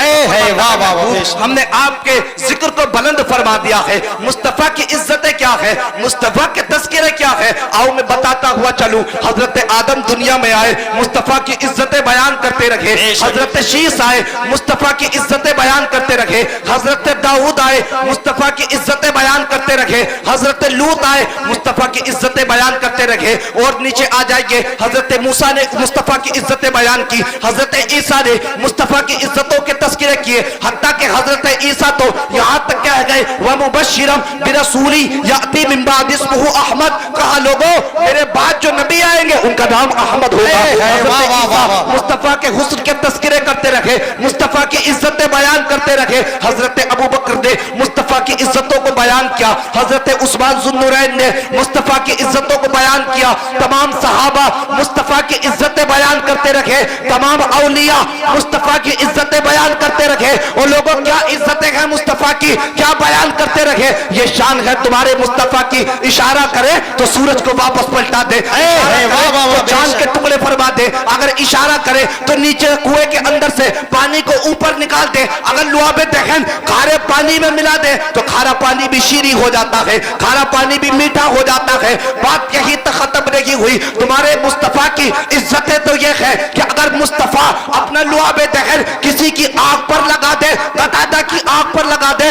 ہم نے آپ کے ذکر کو بلند فرما دیا ہے. مصطفیٰ کی عزتیں کیا ہے, مصطفیٰ کے تذکرے کیا ہے, آؤ میں بتاتا ہوا چلوں. حضرت آدم دنیا میں آئے, مصطفیٰ کی عزتیں بیان کرتے رکھے. حضرت شیس آئے, مصطفیٰ کی عزتیں بیان کرتے رکھے. حضرت داؤد آئے, مصطفیٰ کی عزتیں بیان کرتے رکھے. حضرت لوط آئے, مصطفیٰ کی عزتیں بیان کرتے رکھے. اور نیچے آ جائیے حضرت موسیٰ نے مصطفیٰ کی عزتیں بیان کی, حضرت عیسیٰ نے مصطفیٰ کی عزتوں کے تذکرے کیے. حتیٰ کہ حضرت عیسیٰ تو یہاں تک کہہ گئے وَمُبَشِّرًا بِرَسُولٍ يَأْتِي مِن بَعْدِي اسْمُهُ احمد, کہا لوگوں میرے بعد جو نبی آئیں گے ان کا نام احمد ہوگا. حضرت عیسیٰ مصطفیٰ کے حسن کے تذکرے کرتے رکھے, مصطفیٰ کی عزتیں بیان کرتے رکھے. حضرت ابو بکر نے مصطفیٰ کی عزتوں کو بیان کیا, حضرت عثمان ذو النورین نے مصطفیٰ کی عزتوں کو بیان کیا. تمام صحابہ مصطفیٰ کی عزتیں بیان کرتے رکھے, تمام اولیاء مصطفیٰ کی عزتیں بیان کرتے رکھے. اور لوگوں کیا عزتیں ہیں مصطفیٰ کی, کیا بیان کرتے رکھے. یہ شان ہے تمہارے مصطفیٰ کی, اشارہ کرے تو سورج کو واپس پلٹا دے, تو چاند کے ٹکڑے فرما دے, اگر اشارہ کرے تو نیچے کنویں کے اندر سے پانی کو اوپر نکال دے, اگر لعاب دہن کھارے پانی میں ملا دے تو کھارا پانی بھی شیریں ہو جاتا ہے, کھارا پانی بھی میٹھا ہو جاتا ہے. بات یہی تک ختم نہیں ہوئی. تمہارے مصطفیٰ کی عزتیں تو یہ ہے کہ اگر مصطفیٰ اپنا لعاب دہن کسی کی آنکھ پر لگا دے, قتادہ کی آنکھ پر لگا دے,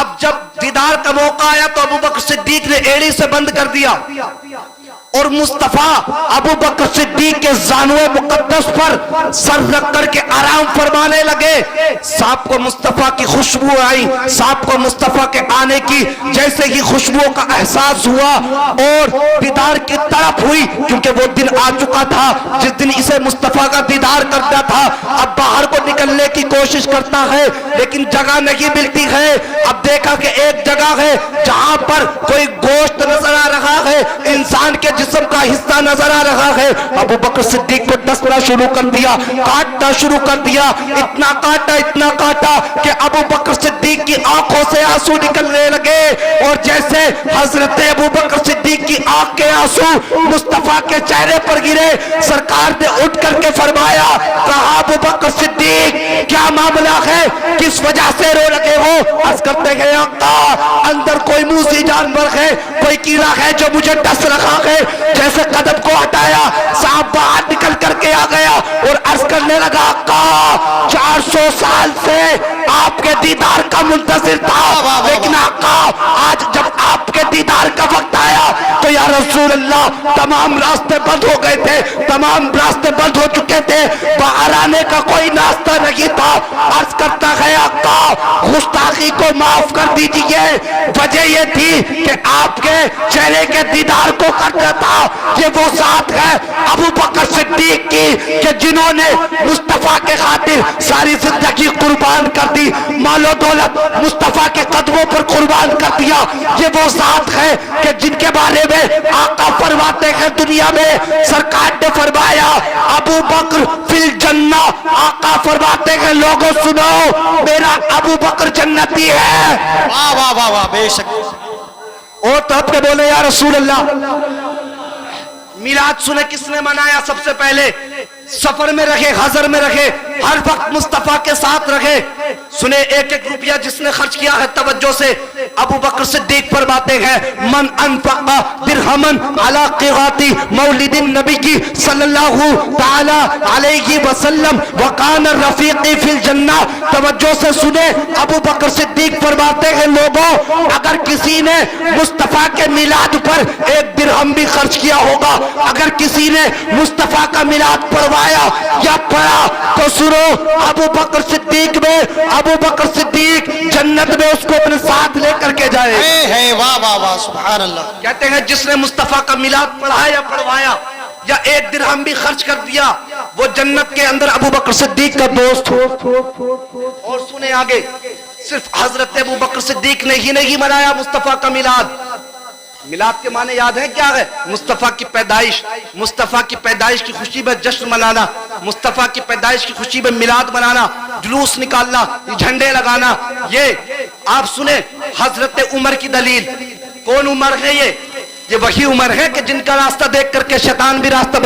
اب جب دیدار کا موقع آیا تو ابو بکر صدیق نے ایڑی سے بند کر دیا اور مصطفیٰ ابو بکر صدیق کے زانوے مقدس پر سر رکھ کر کے آرام فرمانے لگے. صاحب کو مصطفیٰ کی خوشبو آئی, صاحب کو مصطفیٰ کے آنے کی جیسے ہی خوشبو کا احساس ہوا اور دیدار کی تڑپ ہوئی, کیونکہ وہ دن آ چکا تھا جس دن اسے مصطفیٰ کا دیدار کرتا تھا. اب باہر کو نکلنے کی کوشش کرتا ہے لیکن جگہ نہیں ملتی ہے. اب دیکھا کہ ایک جگہ ہے جہاں پر کوئی گوشت نظر آ رہا ہے, انسان کے جسم کا حصہ نظر آ رہا ہے. ابو بکر صدیق کو ڈسنا شروع کر دیا, کاٹنا شروع کر دیا, اتنا کاٹا کہ ابو بکر صدیق کی آنکھوں سے آنسو نکلنے لگے. اور جیسے حضرت ابو بکر صدیق کی آنکھ کے آنسو مصطفیٰ کے چہرے پر گرے, سرکار نے اٹھ کر کے فرمایا, کہا ابو بکر صدیق کیا معاملہ ہے, کس وجہ سے رو لگے ہو؟ عرض کرتے گئے آقا اندر کوئی موذی جانور ہے, کوئی کیڑا ہے جو مجھے ڈس رہا ہے. جیسے قدم کو ہٹایا صاحب باہر نکل کر کے آ گیا اور عرض کرنے لگا, آقا 400 سال سے آپ کے دیدار کا منتظر تھا, لیکن آقا آج جب آپ کے دیدار کا وقت آیا تو یا رسول اللہ تمام راستے بند ہو گئے تھے, تمام راستے بند ہو چکے تھے, باہر آنے کا کوئی راستہ نہیں تھا. عرض کرتا ہے آقا گستاخی کو معاف کر دیجئے, وجہ یہ تھی کہ آپ کے چہرے کے دیدار کو کرتا تھا. یہ وہ ذات ہے ابو بکر صدیق کی کہ جنہوں نے مصطفیٰ کے خاطر ساری زندگی قربان کر دی, مال و دولت مصطفیٰ کے قدموں پر قربان کر دیا. یہ وہ ذات ہے کہ جن کے بارے میں آقا فرماتے ہیں دنیا میں سرکار نے فرمایا ابو بکر فی الجنہ, آقا فرماتے ہیں لوگوں سنو میرا ابو بکر جنتی ہے. واہ واہ واہ واہ, بے شک. اور تب کے بولے یا رسول اللہ. میلاد سنے کس نے منایا؟ سب سے پہلے سفر میں رکھے, حضر میں رکھے, ہر وقت مصطفیٰ کے ساتھ رکھے. سنے ایک ایک روپیہ جس نے خرچ کیا ہے توجہ سے, ابو بکر صدیق فرماتے ہیں من انفق درہمن علی قراط مولد النبی کی صلی اللہ تعالی علیہ وسلم وکان رفیقی فی الجنہ. توجہ سے سنے, ابو بکر صدیق فرماتے ہیں لوگوں اگر کسی نے مصطفیٰ کے میلاد پر 1 درہم بھی خرچ کیا ہوگا, اگر کسی نے مصطفیٰ کا میلاد پڑھوایا یا پڑھا تو سنو ابو بکر صدیق میں, ابو بکر صدیق جنت میں اس کو اپنے ساتھ لے کر کے جائے. واہ واہ واہ, سبحان اللہ. کہتے ہیں جس نے مصطفیٰ کا میلاد پڑھا یا پڑھوایا یا 1 درہم بھی خرچ کر دیا وہ جنت کے اندر ابو بکر صدیق کا دوست ہو. اور سنے آگے, صرف حضرت ابو بکر صدیق نے ہی نہیں منایا مصطفیٰ کا میلاد. میلاد کے معنی یاد ہے کیا ہے؟ مصطفیٰ کی پیدائش, مصطفیٰ کی پیدائش کی خوشی میں جشن منانا, مصطفیٰ کی پیدائش کی خوشی میں میلاد منانا, جلوس نکالنا, جھنڈے لگانا. یہ آپ سنیں حضرت عمر کی دلیل. کون عمر ہے یہ وہی عمر ہے کہ جن کا راستہ دیکھ کر کے شیطان بھی راستہ